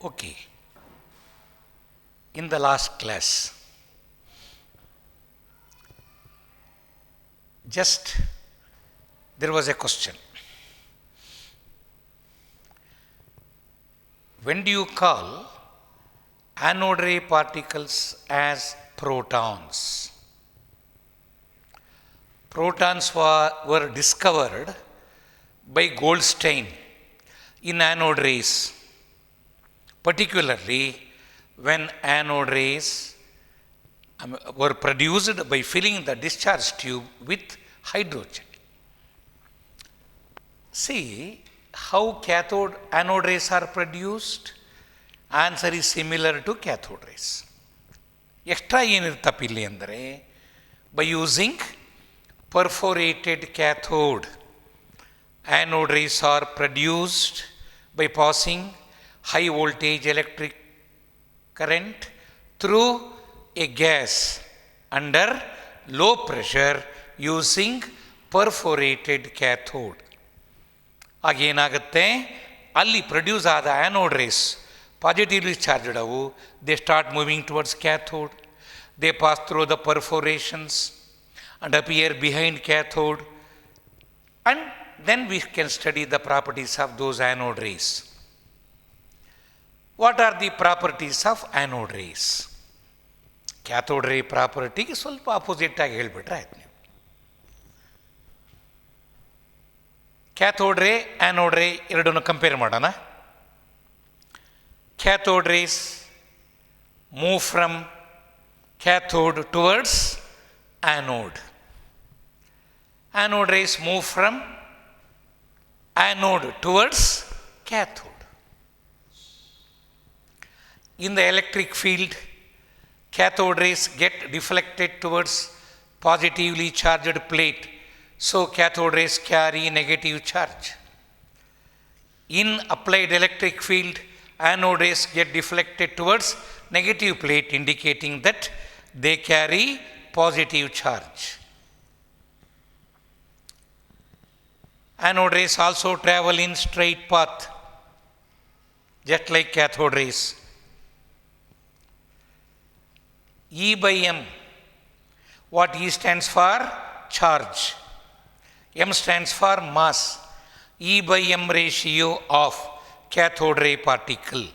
Okay. In the last class, just there was a question. When do you call anode ray particles as protons? Protons were discovered by Goldstein in anode rays, particularly when anode rays were produced by filling the discharge tube with hydrogen. See how anode rays are produced? Answer is similar to cathode rays. Extra ಏನಿರುತ್ತಪ್ಪ ಇಲ್ಲಿ ಅಂದರೆ by using perforated cathode, anode rays are produced by passing high voltage electric current through a gas under low pressure using perforated cathode. ಆಗೇನಾಗುತ್ತೆ, ಅಲ್ಲಿ produce ಆದ anode rays positively charged ಅವು, they start moving towards cathode, they pass through the perforations and appear behind cathode, and then we can study the properties of those anode rays. What are the properties of anode rays? Cathode ray property ಸ್ವಲ್ಪ opposite ಆಗಿ ಹೇಳಿಬಿಟ್ರೆ ಆಯ್ತು. ನೀವು cathode ray anode ರೇ ಎರಡನ್ನು compare ಮಾಡೋಣ. Cathode rays move from cathode towards anode. Anode rays move from anode towards cathode. In the electric field, cathode rays get deflected towards positively charged plate, so cathode rays carry negative charge. In applied electric field, anode rays get deflected towards negative plate, indicating that they carry positive charge. Anode rays also travel in straight path, just like cathode rays. E by M, what E stands for? Charge. M stands for mass. E by M ratio of cathode ray particle.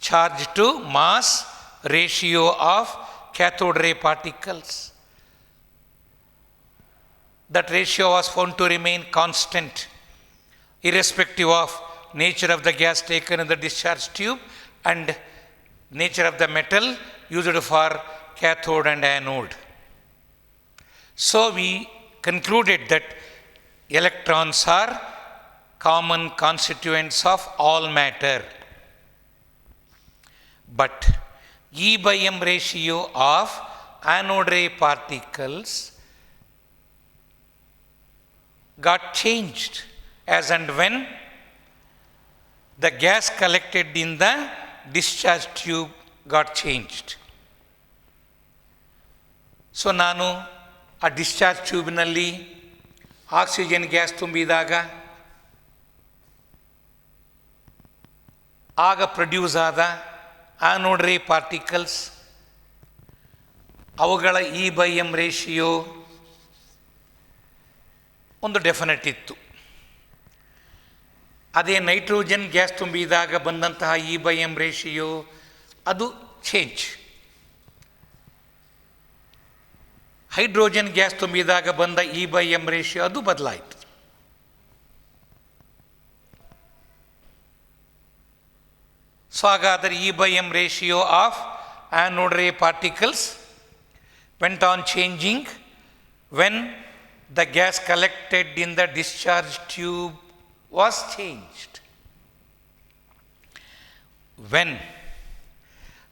Charge to mass ratio of cathode ray particles. That ratio was found to remain constant irrespective of nature of the gas taken in the discharge tube and nature of the metal used for cathode and anode. So we concluded that electrons are common constituents of all matter. But E by M ratio of anode ray particles got changed as and when the gas collected in the discharge tube got changed. So ನಾನು ಆ discharge ಟ್ಯೂಬ್ನಲ್ಲಿ oxygen gas ತುಂಬಿದಾಗ ಆಗ produce ಆದ anode ray particles, ಅವುಗಳ E by m ratio ಒಂದು definite ಇತ್ತು. ಅದೇ ನೈಟ್ರೋಜನ್ ಗ್ಯಾಸ್ ತುಂಬಿದಾಗ ಬಂದಂತಹ ಇ ಬೈ ಎಮ್ ರೇಷಿಯೋ ಅದು ಚೇಂಜ್. ಹೈಡ್ರೋಜನ್ ಗ್ಯಾಸ್ ತುಂಬಿದಾಗ ಬಂದ ಇ ಬೈ ಎಮ್ ರೇಷಿಯೋ ಅದು ಬದಲಾಯಿತು. ಸೊ ಹಾಗಾದರೆ e by m ratio of anode ray particles went on changing when the gas collected in the discharge tube was changed. When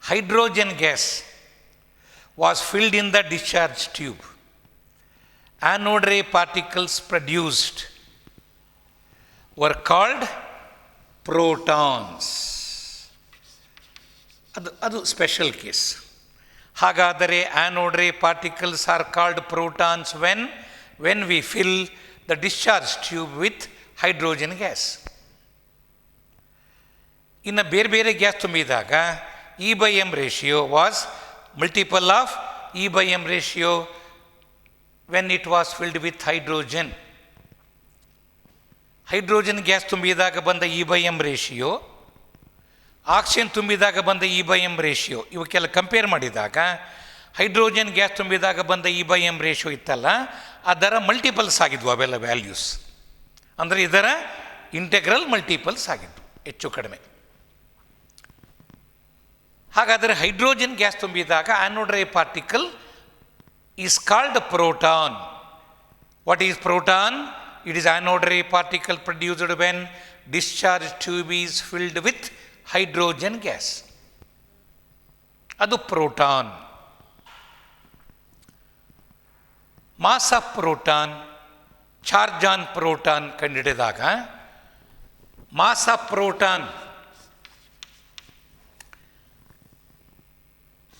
hydrogen gas was filled in the discharge tube, anode ray particles produced were called protons. ಅದು special case. ಹಾಗಾದರೆ anode ray particles are called protons when we fill the discharge tube with hydrogen gas. ಇನ್ನು ಬೇರೆ ಬೇರೆ gas ತುಂಬಿದಾಗ E/m ratio was multiple of E/m ratio when it was filled with hydrogen. Hydrogen gas ತುಂಬಿದಾಗ ಬಂದ E/m ratio, oxygen ತುಂಬಿದಾಗ ಬಂದ E/m ratio, ಇವಕ್ಕೆಲ್ಲ compare ಮಾಡಿದಾಗ ಹೈಡ್ರೋಜನ್ ಗ್ಯಾಸ್ ತುಂಬಿದಾಗ ಬಂದ E/m ರೇಷಿಯೋ ಇತ್ತಲ್ಲ, ಅದರ ಮಲ್ಟಿಪಲ್ಸ್ ಆಗಿದ್ವು ಅವೆಲ್ಲ ವ್ಯಾಲ್ಯೂಸ್. ಅಂದರೆ ಇದರ ಇಂಟೆಗ್ರಲ್ ಮಲ್ಟಿಪಲ್ಸ್ ಆಗಿದ್ವು ಹೆಚ್ಚು ಕಡಿಮೆ. ಹಾಗಾದರೆ ಹೈಡ್ರೋಜನ್ ಗ್ಯಾಸ್ ತುಂಬಿದಾಗ anode ray particle is called proton. What is proton? It is anode ray particle produced when discharge tube is filled with hydrogen gas. ಅದು proton. Mass of proton, charge on proton ಕಂಡುಹಿಡಿದಾಗ mass of proton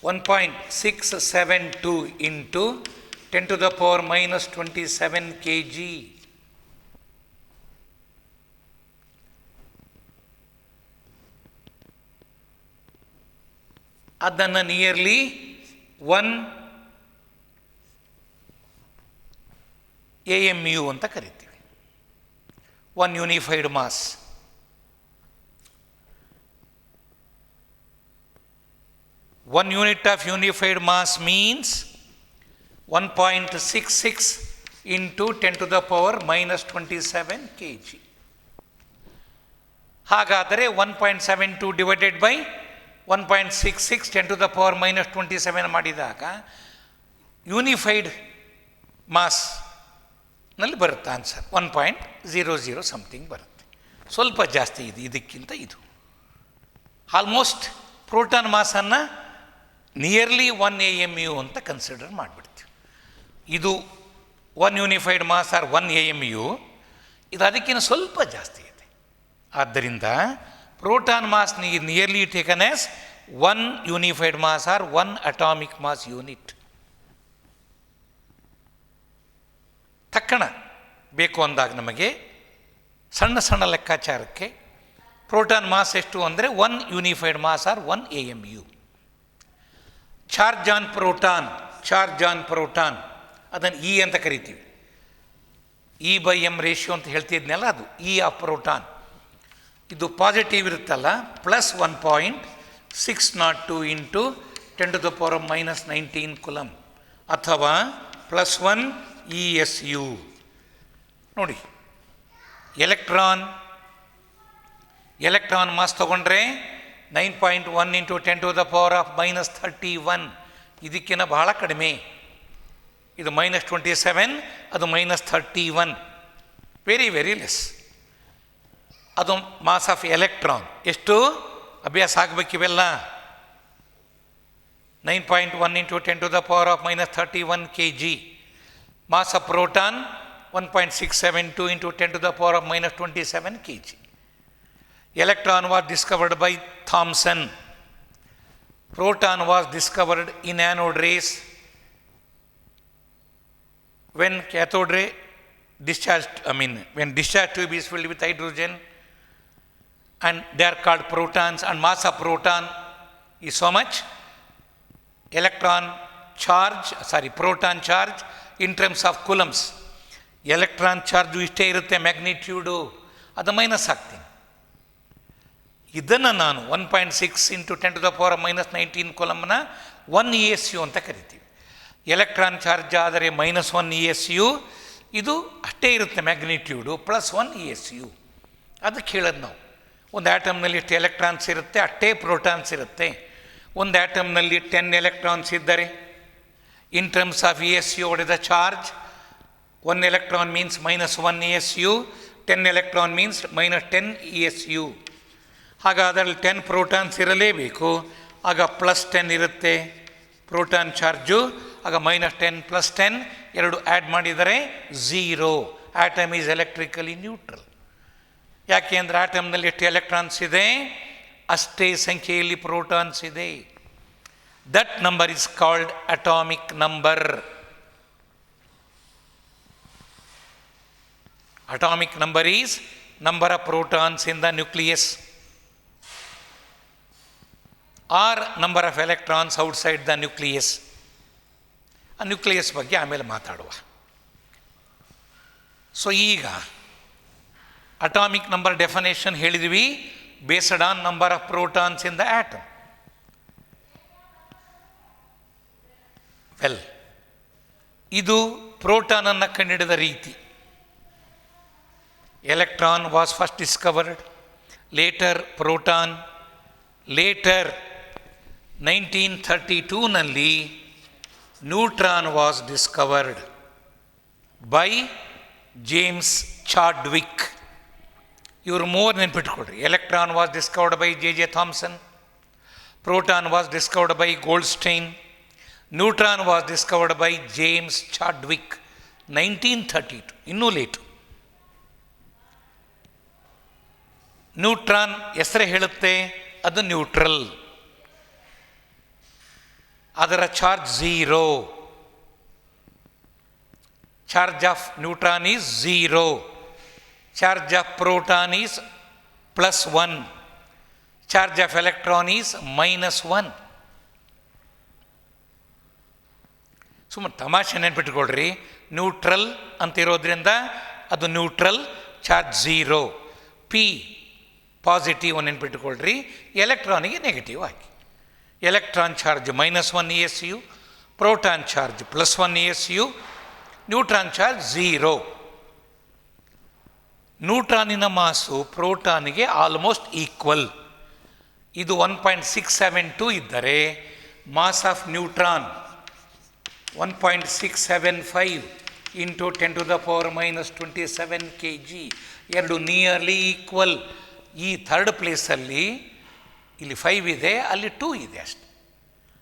1.672 into 10 to the power minus 27 kg. ಅದನ್ನು nearly 1 AMU ಅಂತ ಕರಿತೀವಿ, 1 unified mass. One unit of unified mass means 1.66 into 10 to the power minus 27 kg. ಹಾಗಾದರೆ 1.72 divided by 1.66 10 to the power minus 27 ಮಾಡಿದಾಗ unified ಮಾಸ್ನಲ್ಲಿ ಬರುತ್ತೆ answer 1.00 something ಬರುತ್ತೆ. ಸ್ವಲ್ಪ ಜಾಸ್ತಿ ಇದೆ ಇದಕ್ಕಿಂತ. ಇದು ಆಲ್ಮೋಸ್ಟ್ ಪ್ರೋಟಾನ್ ಮಾಸನ್ನು ನಿಯರ್ಲಿ 1 AMU ಅಂತ ಕನ್ಸಿಡರ್ ಮಾಡಿಬಿಡ್ತೀವಿ. ಇದು 1 ಯೂನಿಫೈಡ್ ಮಾಸ್ ಆರ್ 1 AMU, ಇದು ಅದಕ್ಕಿಂತ ಸ್ವಲ್ಪ ಜಾಸ್ತಿ ಇದೆ. ಆದ್ದರಿಂದ proton mass nearly taken as 1 unified mass or 1 atomic mass unit. ತಕ್ಷಣ ಬೇಕು ಅಂದಾಗ ನಮಗೆ ಸಣ್ಣ ಸಣ್ಣ ಲೆಕ್ಕಾಚಾರಕ್ಕೆ ಪ್ರೋಟಾನ್ ಮಾಸ್ ಎಷ್ಟು ಅಂದರೆ 1 unified mass or 1 AMU. Charge on proton ಅದನ್ನು E ಅಂತ ಕರಿತೀವಿ. E/m ರೇಷಿಯೋ ಅಂತ ಹೇಳ್ತಿದ್ನಲ್ಲ, ಅದು E ಆಫ್ ಪ್ರೋಟಾನ್. ಇದು ಪಾಸಿಟಿವ್ ಇರುತ್ತಲ್ಲ, plus 1.602 into 10 to the power minus 19 coulomb ಅಥವಾ ಪ್ಲಸ್ 1 ESU. ನೋಡಿ, ಎಲೆಕ್ಟ್ರಾನ್ ಮಾಸ್ ತಗೊಂಡ್ರೆ 9.1 into 10 to the power of minus 31, ಇದಕ್ಕಿಂತ ಬಹಳ ಕಡಿಮೆ. ಇದು minus 27, ಅದು minus 31, ವೆರಿ ವೆರಿ ಲೆಸ್. ಅದು ಮಾಸ್ ಆಫ್ ಎಲೆಕ್ಟ್ರಾನ್. ಎಷ್ಟು ಅಭ್ಯಾಸ ಆಗಬೇಕಿವೆಲ್ಲ? 9.1 into 10 to the power of minus 31 kg. Mass of proton 1.672 into 10 to the power of minus 27 kg. Electron was discovered by Thomson. Proton was discovered in anode rays when cathode ray when discharge tube is filled with hydrogen, and they are called protons, and mass of proton is so much. Proton charge in terms of coulombs. Electron charge ಇಷ್ಟೇ ಇರುತ್ತೆ, magnitude ಅದು minus ಆಗ್ತೀನಿ. ಇದನ್ನು ನಾನು 1.6 into 10 to the power minus 19 ಕೂಲಮ್ನ 1 ESU ಅಂತ ಕರಿತೀವಿ. Electron charge ಆದರೆ -1 ESU, ಇದು ಅಷ್ಟೇ ಇರುತ್ತೆ ಮ್ಯಾಗ್ನಿಟ್ಯೂಡು, ಪ್ಲಸ್ 1 ESU. ಅದಕ್ಕೆ ಹೇಳೋದು ನಾವು, ಒಂದು ಆ್ಯಟಮ್ನಲ್ಲಿ ಎಷ್ಟು ಎಲೆಕ್ಟ್ರಾನ್ಸ್ ಇರುತ್ತೆ ಅಷ್ಟೇ ಪ್ರೋಟಾನ್ಸ್ ಇರುತ್ತೆ. ಒಂದು ಆ್ಯಟಮ್ನಲ್ಲಿ 10 ಎಲೆಕ್ಟ್ರಾನ್ಸ್ ಇದ್ದರೆ ಇನ್ ಟರ್ಮ್ಸ್ ಆಫ್ ESU ಹೊಡೆದ charge 1 electron means -1 ESU, 10 electron means -10 ESU. ಆಗ ಅದರಲ್ಲಿ 10 ಪ್ರೋಟಾನ್ಸ್ ಇರಲೇಬೇಕು. ಆಗ +10 ಇರುತ್ತೆ ಪ್ರೋಟಾನ್ ಚಾರ್ಜು. ಆಗ -10 +10 ಎರಡು ಆ್ಯಡ್ ಮಾಡಿದರೆ 0. Atom is electrically neutral. ಯಾಕೆ ಅಂದರೆ ಆಟಮ್ನಲ್ಲಿ ಎಷ್ಟು ಎಲೆಕ್ಟ್ರಾನ್ಸ್ ಇದೆ ಅಷ್ಟೇ ಸಂಖ್ಯೆಯಲ್ಲಿ ಪ್ರೋಟಾನ್ಸ್ ಇದೆ. That number is called atomic number. Atomic number is number of protons in the nucleus. Are number of electrons outside the nucleus. ಆ ನ್ಯೂಕ್ಲಿಯಸ್ ಬಗ್ಗೆ ಆಮೇಲೆ ಮಾತಾಡುವ. ಸೊ ಈಗ ಅಟಾಮಿಕ್ ನಂಬರ್ ಡೆಫಿನೇಷನ್ ಹೇಳಿದ್ವಿ, based on number of protons in the atom. Well, ಇದು ಪ್ರೋಟಾನನ್ನು ಕಂಡುಹಿಡಿದ ರೀತಿ. Electron was first discovered, later proton. Later 1932ನಲ್ಲಿ neutron was discovered by James Chadwick. ಇವರು ಮೂವರು ನೆನ್ಪಿಟ್ಕೊಳ್ರಿ. Electron was discovered by J Thomson, proton was discovered by Goldstein, neutron was discovered by James Chadwick 1932. ಇನ್ನೂ late. Neutron ಹೆಸರೇ ಹೇಳುತ್ತೆ, ಅದು neutral, ಅದರ charge 0. Charge of neutron is 0, charge of proton is +1, charge of electron is -1. ಸುಮ್ಮನೆ ತಮಾಷೆ ನೆನ್ಪಿಟ್ಕೊಳ್ರಿ, neutral ಅಂತಿರೋದ್ರಿಂದ ಅದು ನ್ಯೂಟ್ರಲ್, ಚಾರ್ಜ್ 0. ಪಿ ಪಾಸಿಟಿವ್ ನೆನ್ಪಿಟ್ಕೊಳ್ರಿ, ಎಲೆಕ್ಟ್ರಾನಿಗೆ ನೆಗೆಟಿವ್ ಆಗಿ. Electron charge -1 ESU, proton charge +1 ESU, neutron charge 0. ನ್ಯೂಟ್ರಾನಿನ ಮಾಸು ಪ್ರೋಟಾನಿಗೆ ಆಲ್ಮೋಸ್ಟ್ ಈಕ್ವಲ್. ಇದು 1.672 ಇದ್ದರೆ ಮಾಸ್ ಆಫ್ ನ್ಯೂಟ್ರಾನ್ 1.675 × 10⁻⁻27 kg. ಎರಡು ನಿಯರ್ಲಿ ಈಕ್ವಲ್. ಈ ಥರ್ಡ್ ಪ್ಲೇಸಲ್ಲಿ ಇಲ್ಲಿ 5 ಇದೆ, ಅಲ್ಲಿ 2 ಇದೆ ಅಷ್ಟೆ.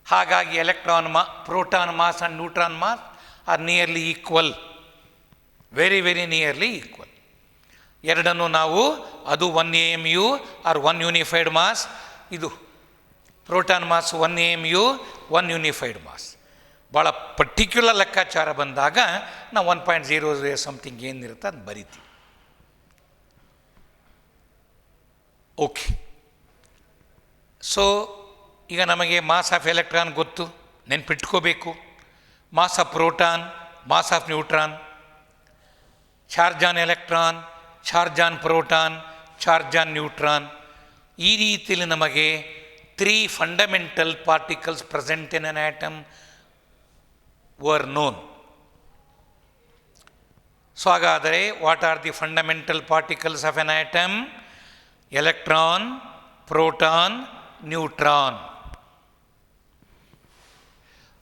ಹಾಗಾಗಿ electron proton mass and neutron mass are nearly equal, very very nearly equal. ಎರಡನ್ನು ನಾವು ಅದು 1 AMU ಆರ್ 1 ಯೂನಿಫೈಡ್ ಮಾಸ್, ಇದು proton mass 1 AMU 1 unified mass. ಭಾಳ ಪರ್ಟಿಕ್ಯುಲರ್ ಲೆಕ್ಕಾಚಾರ ಬಂದಾಗ ನಾವು 1.00 ಸಮಥಿಂಗ್ ಏನಿರುತ್ತೆ ಅದು ಬರಿತೀವಿ. ಓಕೆ. ಸೊ ಈಗ ನಮಗೆ ಮಾಸ್ ಆಫ್ ಎಲೆಕ್ಟ್ರಾನ್ ಗೊತ್ತು, ನೆನ್ಪಿಟ್ಕೋಬೇಕು. Mass of proton, mass of neutron, charge on electron, charge on proton, charge on neutron. ಈ ರೀತಿಯಲ್ಲಿ ನಮಗೆ 3 fundamental particles present in an atom were known. So ಹಾಗಾದರೆ what are the fundamental particles of an atom? Electron, proton, neutron.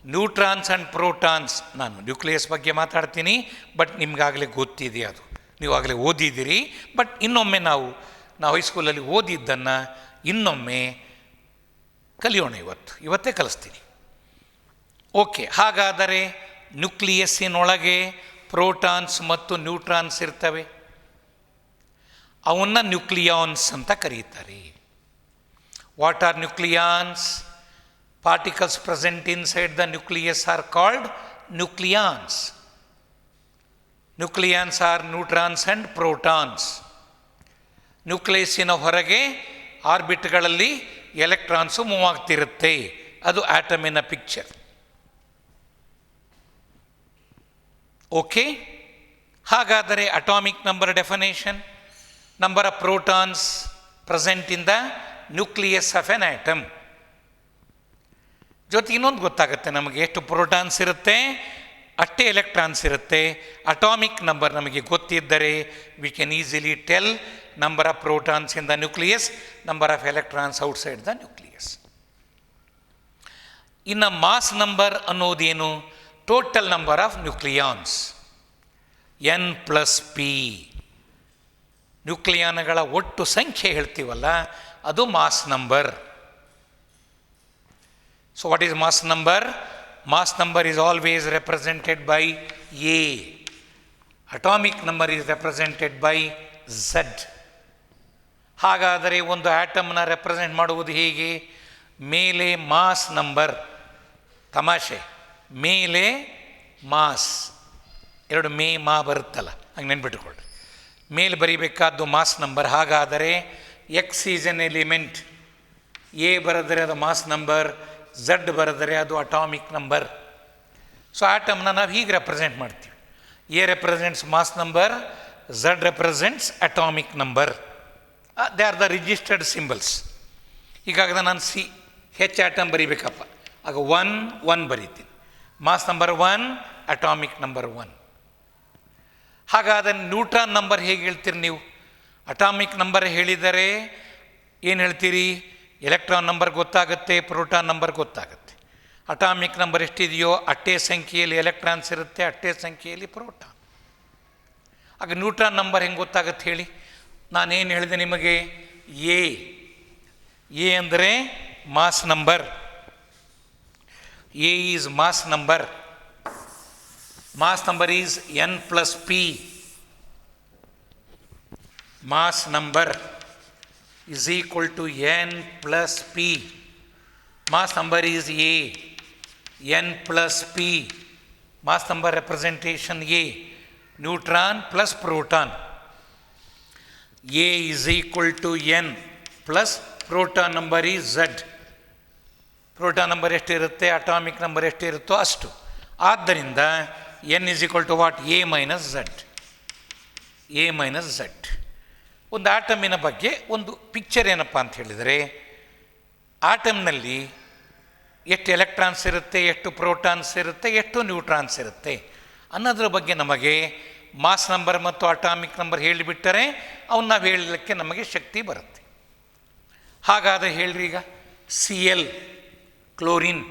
Neutrons and protons, ನಾನು nucleus ಬಗ್ಗೆ ಮಾತಾಡ್ತೀನಿ, but ನಿಮಗಾಗಲೇ ಗೊತ್ತಿದೆ, ಅದು ನೀವಾಗಲೇ ಓದಿದ್ದೀರಿ. But ಇನ್ನೊಮ್ಮೆ ನಾವು ಹೈಸ್ಕೂಲಲ್ಲಿ ಓದಿದ್ದನ್ನು ಇನ್ನೊಮ್ಮೆ ಕಲಿಯೋಣ. ಇವತ್ತೇ ಕಲಿಸ್ತೀನಿ. ಓಕೆ. ಹಾಗಾದರೆ ನ್ಯೂಕ್ಲಿಯಸ್ಸಿನೊಳಗೆ ಪ್ರೋಟಾನ್ಸ್ ಮತ್ತು ನ್ಯೂಟ್ರಾನ್ಸ್ ಇರ್ತವೆ. ಅವನ್ನ ನ್ಯೂಕ್ಲಿಯಾನ್ಸ್ ಅಂತ ಕರೀತಾರೆ. What are nucleons? Particles present inside the nucleus are called nucleons. Nucleons are neutrons and protons. ನ್ಯೂಕ್ಲಿಯಸ್ಸಿನ ಹೊರಗೆ ಆರ್ಬಿಟ್ಗಳಲ್ಲಿ ಎಲೆಕ್ಟ್ರಾನ್ಸು ಮೂವ್ ಆಗ್ತಿರುತ್ತೆ. ಅದು ಆಟಮಿನ ಪಿಕ್ಚರ್. ಓಕೆ. ಹಾಗಾದರೆ atomic number definition: number of protons present in the nucleus of an atom. ಜೊತೆಗೆ ಇನ್ನೊಂದು ಗೊತ್ತಾಗುತ್ತೆ ನಮಗೆ, ಎಷ್ಟು ಪ್ರೋಟಾನ್ಸ್ ಇರುತ್ತೆ ಅಷ್ಟೇ ಎಲೆಕ್ಟ್ರಾನ್ಸ್ ಇರುತ್ತೆ. ಅಟಾಮಿಕ್ ನಂಬರ್ ನಮಗೆ ಗೊತ್ತಿದ್ದರೆ we can easily tell number of protons in the nucleus, number of electrons outside the nucleus. ಇನ್ನು ಮಾಸ್ ನಂಬರ್ ಅನ್ನೋದೇನು? Total number of nucleons, N+P. ನ್ಯೂಕ್ಲಿಯಾನ್ಗಳ ಒಟ್ಟು ಸಂಖ್ಯೆ ಹೇಳ್ತೀವಲ್ಲ, ಅದು mass number. So what is mass number? Mass number is always represented by A. Atomic number is represented by Z. ಹಾಗಾದರೆ ಒಂದು ಆಟಮ್ನ represent ಮಾಡುವುದು ಹೇಗೆ? ಮೇಲೆ ಮಾಸ್ ನಂಬರ್, ತಮಾಷೆ, ಮೇಲೆ ಮಾಸ್, ಎರಡು ಮಾ ಬರುತ್ತಲ್ಲ, ಹಂಗೆ ನೆನ್ಪಿಟ್ಕೊಳ್ಳಿ. ಮೇಲೆ ಬರೀಬೇಕಾದ್ದು ಮಾಸ್ ನಂಬರ್. ಹಾಗಾದರೆ X is N element, A ಬರೆದರೆ ಅದು ಮಾಸ್ ನಂಬರ್, ಝಡ್ ಬರೆದರೆ ಅದು ಅಟಾಮಿಕ್ ನಂಬರ್. ಸೊ ಆಟಮ್ನ ನಾವು ಹೀಗೆ ರೆಪ್ರೆಸೆಂಟ್ ಮಾಡ್ತೀವಿ. A represents mass number, Z represents atomic number. They are the registered symbols. ಹೀಗಾಗದ ನಾನು ಹೆಚ್ ಆಟಮ್ ಬರೀಬೇಕಪ್ಪ, ಆಗ 1 1 ಬರೀತೀನಿ. Mass number 1, atomic number 1. ಹಾಗಾದರೆ ನ್ಯೂಟ್ರಾನ್ ನಂಬರ್ ಹೇಗೆ ಹೇಳ್ತೀರಿ ನೀವು? ಅಟಾಮಿಕ್ ನಂಬರ್ ಹೇಳಿದರೆ ಏನು ಹೇಳ್ತೀರಿ? ಎಲೆಕ್ಟ್ರಾನ್ ನಂಬರ್ ಗೊತ್ತಾಗುತ್ತೆ, ಪ್ರೋಟಾನ್ ನಂಬರ್ ಗೊತ್ತಾಗುತ್ತೆ. ಅಟಾಮಿಕ್ ನಂಬರ್ ಎಷ್ಟಿದೆಯೋ ಅಷ್ಟೇ ಸಂಖ್ಯೆಯಲ್ಲಿ ಎಲೆಕ್ಟ್ರಾನ್ಸ್ ಇರುತ್ತೆ, ಅಷ್ಟೇ ಸಂಖ್ಯೆಯಲ್ಲಿ ಪ್ರೋಟಾನ್. ಆಗ ನ್ಯೂಟ್ರಾನ್ ನಂಬರ್ ಹೆಂಗೆ ಗೊತ್ತಾಗುತ್ತೆ ಹೇಳಿ? ನಾನೇನು ಹೇಳಿದೆ ನಿಮಗೆ? ಎ ಅಂದರೆ mass number. A is mass number. Mass number is n + p. Mass number is equal to n + p. Mass number is A, n + p. Mass number representation A. Neutron plus proton. A is equal to n plus proton number is Z. Proton number ಎಷ್ಟಿರುತ್ತೆ, atomic number ಎಷ್ಟಿರುತ್ತೋ ಅಷ್ಟು. ಆದ್ದರಿಂದ n is equal to what? A minus Z. A minus Z. ಒಂದು ಆಟಮಿನ ಬಗ್ಗೆ ಒಂದು picture ಏನಪ್ಪ ಅಂತ ಹೇಳಿದರೆ, ಆಟಮ್ನಲ್ಲಿ ಎಷ್ಟು ಎಲೆಕ್ಟ್ರಾನ್ಸ್ ಇರುತ್ತೆ, ಎಷ್ಟು ಪ್ರೋಟಾನ್ಸ್ ಇರುತ್ತೆ, ಎಷ್ಟು ನ್ಯೂಟ್ರಾನ್ಸ್ ಇರುತ್ತೆ ಅನ್ನೋದ್ರ ಬಗ್ಗೆ ನಮಗೆ ಮಾಸ್ ನಂಬರ್ ಮತ್ತು ಅಟಾಮಿಕ್ ನಂಬರ್ ಹೇಳಿಬಿಟ್ಟರೆ ಅವನ್ನ ನಾವು ಹೇಳಲಿಕ್ಕೆ ನಮಗೆ ಶಕ್ತಿ ಬರುತ್ತೆ. ಹಾಗಾದರೆ ಹೇಳ್ರಿ, ಈಗ Cl chlorine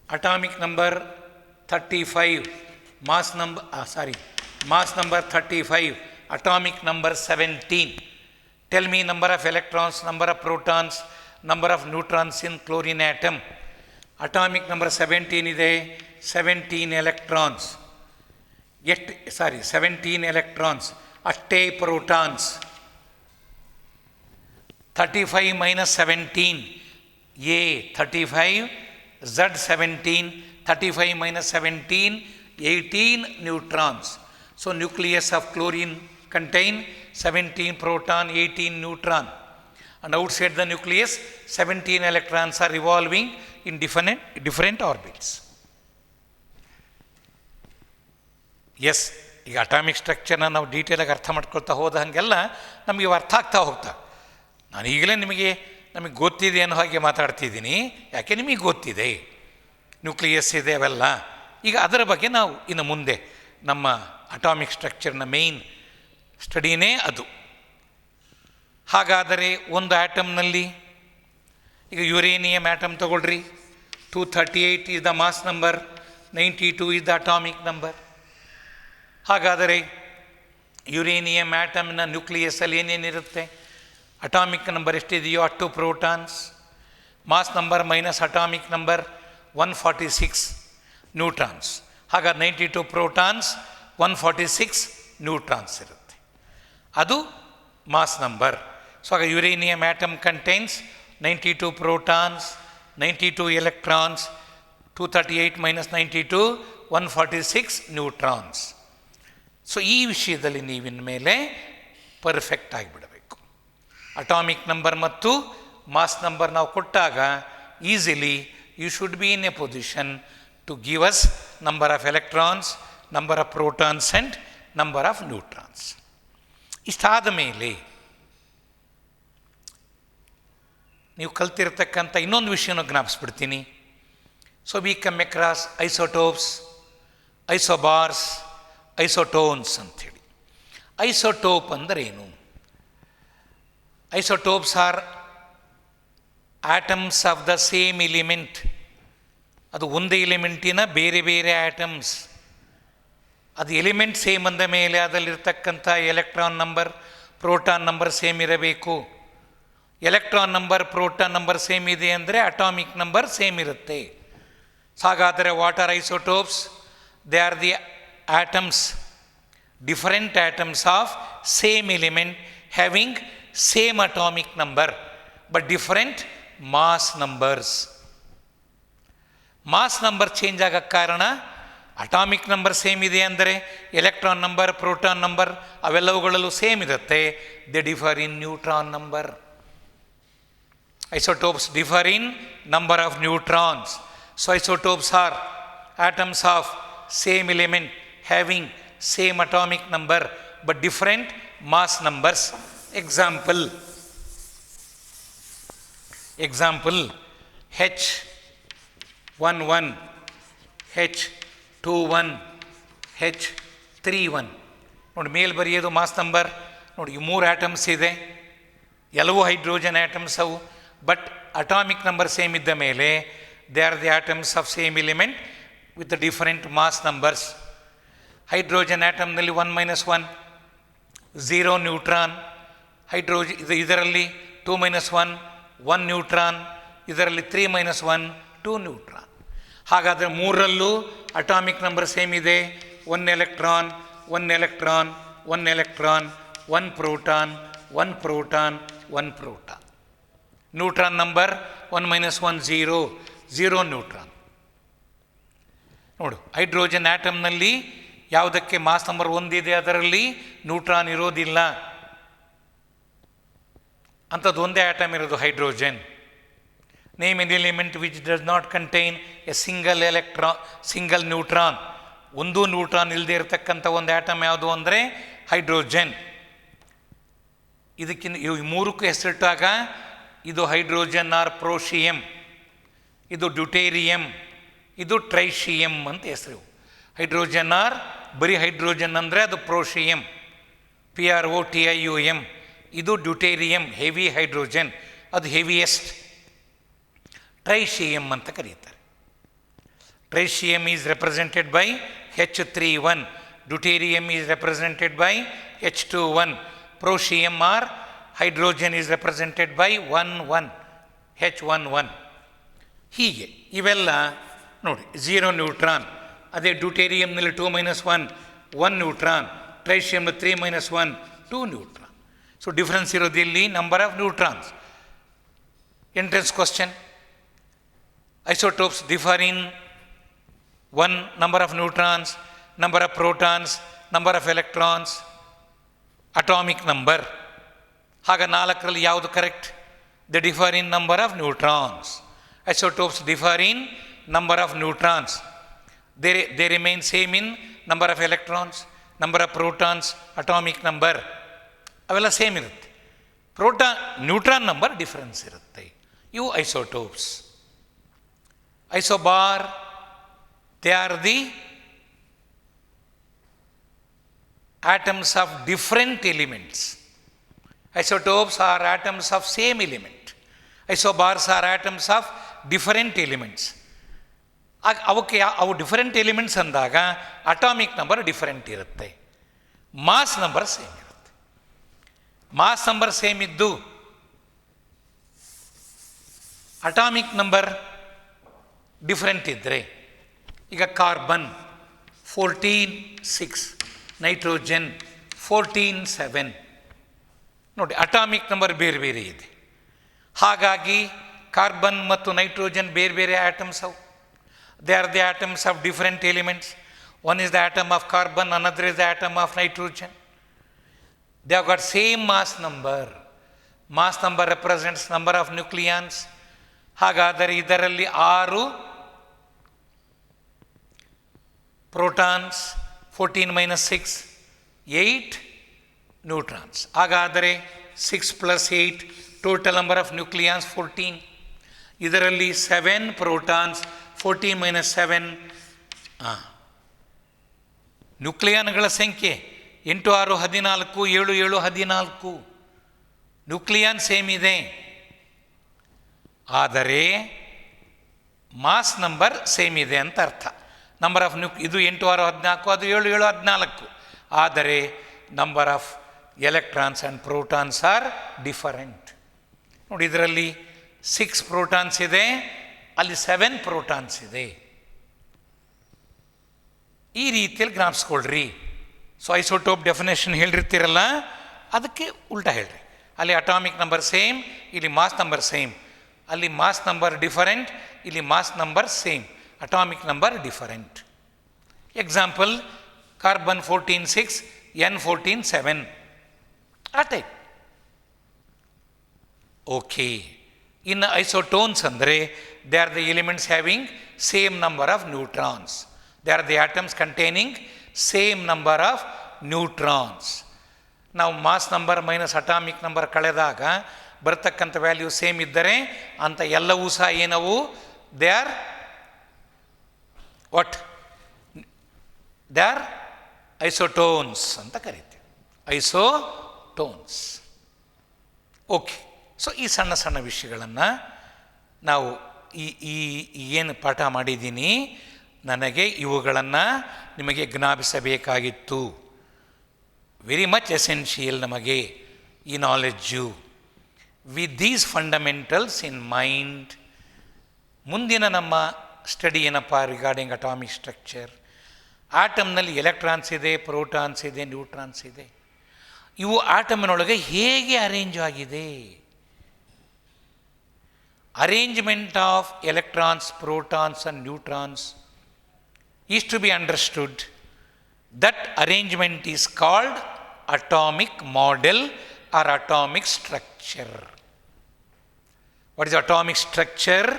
atomic number 35, mass number 35, atomic number 17. Tell me number of electrons, number of protons, number of neutrons in chlorine atom. Atomic number 17 ಇದೆ, 17 electrons. 17 electrons, ಅಷ್ಟೇ protons. 35 minus 17, A 35, Z 17, 35 minus 17, 18 neutrons. So nucleus of chlorine contain 17 proton, 18 neutron, and outside the nucleus 17 electrons are revolving in different orbits. Yes, ಈಗ atomic ಸ್ಟ್ರಕ್ಚರ್ನ ನಾವು ಡೀಟೇಲಾಗಿ ಅರ್ಥ ಮಾಡ್ಕೊಳ್ತಾ ಹೋದ ಹಾಗೆಲ್ಲ ನಮಗೆ ಅರ್ಥ ಆಗ್ತಾ ಹೋಗ್ತಾ. ನಾನು ಈಗಲೇ ನಮಗೆ ಗೊತ್ತಿದೆ ಅನ್ನೋ ಹಾಗೆ ಮಾತಾಡ್ತಿದ್ದೀನಿ, ಯಾಕೆ ನಿಮಗೆ ಗೊತ್ತಿದೆ, ನ್ಯೂಕ್ಲಿಯಸ್ ಇದೆ ಅವೆಲ್ಲ. ಈಗ ಅದರ ಬಗ್ಗೆ ನಾವು ಇನ್ನು ಮುಂದೆ ನಮ್ಮ ಅಟಾಮಿಕ್ ಸ್ಟ್ರಕ್ಚರ್ನ ಮೇಯ್ನ್ ಸ್ಟಡಿನೇ ಅದು. ಹಾಗಾದರೆ ಒಂದು ಆಟಮ್ನಲ್ಲಿ ಈಗ ಯುರೇನಿಯಂ ಆಟಮ್ ತಗೊಳ್ರಿ, 238 is the mass number, 92 is the atomic number. ಹಾಗಾದರೆ ಯುರೇನಿಯಂ ಆಟಮ್ನ ನ್ಯೂಕ್ಲಿಯಸ್ಸಲ್ಲಿ ಏನೇನಿರುತ್ತೆ? ಅಟಾಮಿಕ್ ನಂಬರ್ ಎಷ್ಟಿದೆಯೋ ಅಷ್ಟು protons, mass number minus atomic number 146 neutrons. ಹಾಗಾದ್ರೆ 92 ಪ್ರೋಟಾನ್ಸ್, 146 ನ್ಯೂಟ್ರಾನ್ಸ್ ಇರುತ್ತೆ. ಅದು ಮಾಸ್ ನಂಬರ್. ಸೊ ಆಗ uranium atom contains 92 protons, 92 electrons, 238 minus 92, 146 neutrons. So ಈ ವಿಷಯದಲ್ಲಿ ನೀವಿನ ಮೇಲೆ ಪರ್ಫೆಕ್ಟ್ ಆಗಿಬಿಡಬೇಕು. ಅಟಾಮಿಕ್ ನಂಬರ್ ಮತ್ತು ಮಾಸ್ ನಂಬರ್ ನಾವು ಕೊಟ್ಟಾಗ easily you should be in a position to give us number of electrons, number of protons and number of neutrons. ಇಷ್ಟಾದ ಮೇಲೆ ನೀವು ಕಲ್ತಿರ್ತಕ್ಕಂಥ ಇನ್ನೊಂದು ವಿಷಯನ ಜ್ಞಾಪಿಸ್ಬಿಡ್ತೀನಿ. So we come across isotopes, isobars, isotones ಅಂಥೇಳಿ. ಐಸೋಟೋಪ್ ಅಂದರೇನು? Isotopes are atoms of the same element. ಅದು ಒಂದೇ ಎಲಿಮೆಂಟಿನ ಬೇರೆ ಬೇರೆ ಆಟಮ್ಸ್. ಅದು ಎಲಿಮೆಂಟ್ ಸೇಮ್ ಅಂದ ಮೇಲೆ ಅದರಲ್ಲಿರ್ತಕ್ಕಂಥ electron number, proton number same ಇರಬೇಕು. Electron number, proton number same ಇದೆ ಅಂದರೆ ಅಟಾಮಿಕ್ ನಂಬರ್ ಸೇಮ್ ಇರುತ್ತೆ. ಹಾಗಾದರೆ what are isotopes? They are the atoms, different atoms of same element having same atomic number but different mass numbers. Mass number change ಆಗೋಕ್ಕೆ ಕಾರಣ atomic number same ಇದೆ ಅಂದರೆ electron number, proton number ಅವೆಲ್ಲವುಗಳಲ್ಲೂ same ಇರುತ್ತೆ. They differ in neutron number. Isotopes differ in number of neutrons. So isotopes are atoms of same element having same atomic number but different mass numbers. Example H11, H21, H31. ನೋಡಿ ಮೇಲೆ ಬರೆಯೋದು mass number. ನೋಡಿ ಈ 3 atoms ಇದೆ, ಎಲ್ಲವೂ hydrogen atoms ಅವು, but atomic number same ಇದ್ದ ಮೇಲೆ they are the atoms of same element with different mass numbers. Hydrogen ಆಟಮ್ನಲ್ಲಿ 1 - 1 0 ನ್ಯೂಟ್ರಾನ್, ಇದರಲ್ಲಿ 2 - 1 1 ನ್ಯೂಟ್ರಾನ್, ಇದರಲ್ಲಿ 3 - 1 2 ನ್ಯೂಟ್ರಾನ್. ಹಾಗಾದರೆ ಮೂರರಲ್ಲೂ ಅಟಾಮಿಕ್ ನಂಬರ್ ಸೇಮ್ ಇದೆ, 1 electron 1 electron 1 electron 1 proton 1 proton 1 proton. Neutron number 1 - 1 0 0 neutron. ನೋಡು, hydrogen ಆಟಮ್ನಲ್ಲಿ ಯಾವುದಕ್ಕೆ mass number 1 ಇದೆ ಅದರಲ್ಲಿ ನ್ಯೂಟ್ರಾನ್ ಇರೋದಿಲ್ಲ. ಅಂಥದ್ದು ಒಂದೇ ಆಟಮ್ ಇರೋದು hydrogen. Name N element which does not contain A single neutron. ಒಂದು ನ್ಯೂಟ್ರಾನ್ ಇಲ್ಲದೆ ಇರತಕ್ಕಂಥ ಒಂದು ಆಟಮ್ ಯಾವುದು ಅಂದರೆ ಹೈಡ್ರೋಜನ್. ಇದಕ್ಕಿಂತ ಇವು ಮೂರಕ್ಕೂ ಹೆಸರಿಟ್ಟಾಗ ಇದು ಹೈಡ್ರೋಜನ್ ಆರ್ ಪ್ರೋಶಿಯಂ, ಇದು ಡ್ಯೂಟೇರಿಯಂ, ಇದು ಟ್ರೈಶಿಯಂ ಅಂತ ಹೆಸರು. ಹೈಡ್ರೋಜನ್ ಆರ್ ಬರೀ ಹೈಡ್ರೋಜನ್ ಅಂದರೆ ಅದು ಪ್ರೋಶಿಯಂ, PROTIUM. ಇದು ಡ್ಯೂಟೇರಿಯಂ ಹೆವಿ ಹೈಡ್ರೋಜನ್, ಅದು ಹೆವಿಯೆಸ್ಟ್. ಟ್ರೈಶಿಯಂ ಅಂತ ಕರೀತಾರೆ. ಟ್ರೈಶಿಯಂ is represented by H31, deuterium is represented by H21, ಪ್ರೋಶಿಯಂ R hydrogen is represented by 1 H11. ಹೀಗೆ ಇವೆಲ್ಲ ನೋಡಿ 0 ನ್ಯೂಟ್ರಾನ್. ಅದೇ ಡ್ಯೂಟೇರಿಯಂನಲ್ಲಿ 2 - 1 1 ನ್ಯೂಟ್ರಾನ್, ಟ್ರೈಶಿಯಂನ 3 - 1 2 ನ್ಯೂಟ್ರಾನ್. ಸೊ ಡಿಫ್ರೆನ್ಸ್ ಇರೋದು ಇಲ್ಲಿ number of neutrons. Entrance question: isotopes differ in 1 number of neutrons, number of protons, number of electrons, atomic number. ಆಗ 4ರಲ್ಲಿ ಯಾವುದು correct? They differ in number of neutrons. Isotopes differ in number of neutrons. They remain same in number of electrons, number of protons, atomic number. ಅವೆಲ್ಲ same ಇರುತ್ತೆ. Neutron number difference ಇರುತ್ತೆ. ಇವು isotopes. Isobar, they are the atoms of different elements. Isotopes are atoms of same element. Isobars are atoms of different elements. ಅವು different elements ಅಂದಾಗ atomic number different ಇರುತ್ತೆ, mass number same ಇರುತ್ತೆ. Mass number same ಇದ್ದು atomic number different ಇದ್ದರೆ, ಈಗ carbon 14 6, nitrogen 14 7. ನೋಡಿ, atomic number ಬೇರೆ ಬೇರೆ ಇದೆ. ಹಾಗಾಗಿ ಕಾರ್ಬನ್ ಮತ್ತು ನೈಟ್ರೋಜನ್ ಬೇರೆ ಬೇರೆ ಆಟಮ್ಸ್ ಅವು. They are the atoms of different elements. One is the atom of carbon, another is the atom of nitrogen. They have got same mass number. Mass number represents number of nucleons. ಹಾಗಾದರೆ ಇದರಲ್ಲಿ 6 protons, 14 - 6 8 neutrons. ಹಾಗಾದರೆ 6 + 8 total number of nucleons 14. ಇದರಲ್ಲಿ 7 protons, 14 - 7 ನ್ಯೂಕ್ಲಿಯಾನ್ಗಳ ಸಂಖ್ಯೆ 8 6 14, 7 7 14. ನ್ಯೂಕ್ಲಿಯಾನ್ same ಇದೆ, ಆದರೆ mass number same ಇದೆ ಅಂತ ಅರ್ಥ. ನಂಬರ್ ಆಫ್ ಇದು 8 6 14, ಅದು 7 7 14. ಆದರೆ number of electrons and protons are different. ನೋಡಿ, ಇದರಲ್ಲಿ 6 ಪ್ರೋಟಾನ್ಸ್ ಇದೆ, ಅಲ್ಲಿ 7 ಪ್ರೋಟಾನ್ಸ್ ಇದೆ. ಈ ರೀತಿಯಲ್ಲಿ ಜ್ಞಾಪಿಸ್ಕೊಳ್ರಿ. ಸೊ ಐಸೋಟೋಪ್ ಡೆಫಿನೇಷನ್ ಹೇಳಿರ್ತೀರಲ್ಲ, ಅದಕ್ಕೆ ಉಲ್ಟಾ ಹೇಳ್ರಿ. ಅಲ್ಲಿ ಅಟಾಮಿಕ್ ನಂಬರ್ ಸೇಮ್, ಇಲ್ಲಿ ಮಾಸ್ ನಂಬರ್ ಸೇಮ್. ಅಲ್ಲಿ ಮಾಸ್ ನಂಬರ್ ಡಿಫರೆಂಟ್, ಇಲ್ಲಿ mass number same, atomic number different. Example: carbon 14 6, N 14 7. ಆ ಟೈಪ್. ಓಕೆ, ಇನ್ನು ಐಸೋಟೋನ್ಸ್ ಅಂದರೆ they are the elements having same number of neutrons. They are the atoms containing same number of neutrons. ನಾವು mass number minus atomic number ಕಳೆದಾಗ ಬರ್ತಕ್ಕಂಥ value same ಇದ್ದರೆ ಅಂಥ ಎಲ್ಲವೂ ಸಹ ಏನವು, they are what, they are isotones ಅಂತ ಕರೀತೀವಿ, ಐಸೋಟೋನ್ಸ್. ಓಕೆ. ಸೊ ಈ ಸಣ್ಣ ಸಣ್ಣ ವಿಷಯಗಳನ್ನು ನಾವು ಈ ಈ ಏನು ಪಾಠ ಮಾಡಿದ್ದೀನಿ, ನನಗೆ ಇವುಗಳನ್ನು ನಿಮಗೆ ಜ್ಞಾಪಿಸಬೇಕಾಗಿತ್ತು. ವೆರಿ ಮಚ್ ಎಸೆನ್ಷಿಯಲ್ ನಮಗೆ ಈ knowledge. With these fundamentals in mind, ಮುಂದಿನ ನಮ್ಮ ಸ್ಟಡಿ ಏನಪ್ಪ ರಿಗಾರ್ಡಿಂಗ್ ಅಟಾಮಿಕ್ ಸ್ಟ್ರಕ್ಚರ್. ಆಟಮ್ನಲ್ಲಿ ಎಲೆಕ್ಟ್ರಾನ್ಸ್ ಇದೆ, ಪ್ರೋಟಾನ್ಸ್ ಇದೆ, ನ್ಯೂಟ್ರಾನ್ಸ್ ಇದೆ. ಇವು ಆಟಮಿನೊಳಗೆ ಹೇಗೆ ಅರೇಂಜ್ ಆಗಿದೆ? Arrangement of electrons, protons and neutrons is to be understood. That arrangement is called atomic model or atomic structure. What is atomic structure?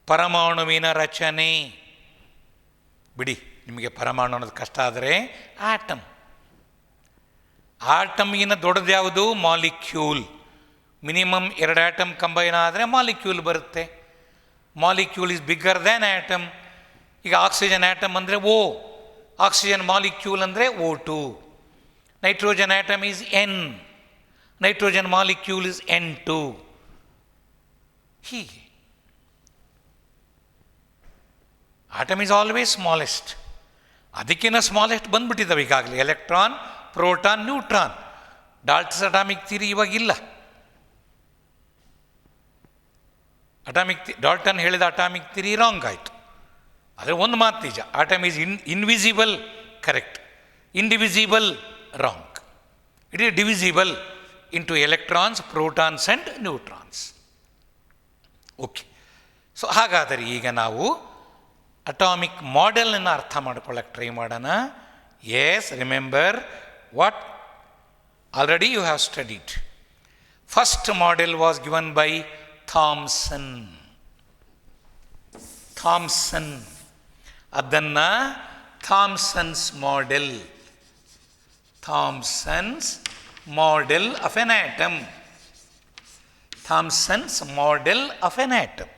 ಪರಮಾಣುವಿನ ರಚನೆ. ಬಿಡಿ, ನಿಮಗೆ ಪರಮಾಣು ಅನ್ನೋದು ಕಷ್ಟ ಆದರೆ ಆಟಮ್. ಆಟಮ್ಗಿನ ದೊಡ್ಡದು ಯಾವುದು? ಮಾಲಿಕ್ಯೂಲ್. ಮಿನಿಮಮ್ 2 ಆಟಮ್ ಕಂಬೈನ್ ಆದರೆ ಮಾಲಿಕ್ಯೂಲ್ ಬರುತ್ತೆ. Molecule is bigger than atom. ಈಗ ಆಕ್ಸಿಜನ್ ಆಟಮ್ ಅಂದರೆ ಓ, ಆಕ್ಸಿಜನ್ ಮಾಲಿಕ್ಯೂಲ್ ಅಂದರೆ O2. Nitrogen atom is N, nitrogen molecule is N2. ಹೀಗೆ ಆಟಮ್ ಈಸ್ ಆಲ್ವೇಸ್ ಸ್ಮಾಲೆಸ್ಟ್. ಅದಕ್ಕಿಂತ ಸ್ಮಾಲೆಸ್ಟ್ ಬಂದ್ಬಿಟ್ಟಿದ್ದಾವೆ ಈಗಾಗಲೇ electron, proton, neutron. ಡಾಲ್ಟನ್ಸ್ atomic theory ಇವಾಗಿಲ್ಲ. Dalton ಹೇಳಿದ ಅಟಾಮಿಕ್ ಥಿಯರಿ ರಾಂಗ್ ಆಯಿತು. ಆದರೆ ಒಂದು ಮಾತು ನಿಜ, atom is invisible, correct. Indivisible, wrong. It is divisible into electrons, protons and neutrons. Okay. So ಹಾಗಾದರೆ ಈಗ ನಾವು ಅಟಾಮಿಕ್ ಮಾಡೆಲನ್ನು ಅರ್ಥ ಮಾಡ್ಕೊಳ್ಳೋಕ್ಕೆ ಟ್ರೈ ಮಾಡೋಣ. Yes, remember what already you have studied. First model was given by Thomson. ಅದನ್ನು Thomson's model, Thomson's model of an atom, Thomson's model of an atom.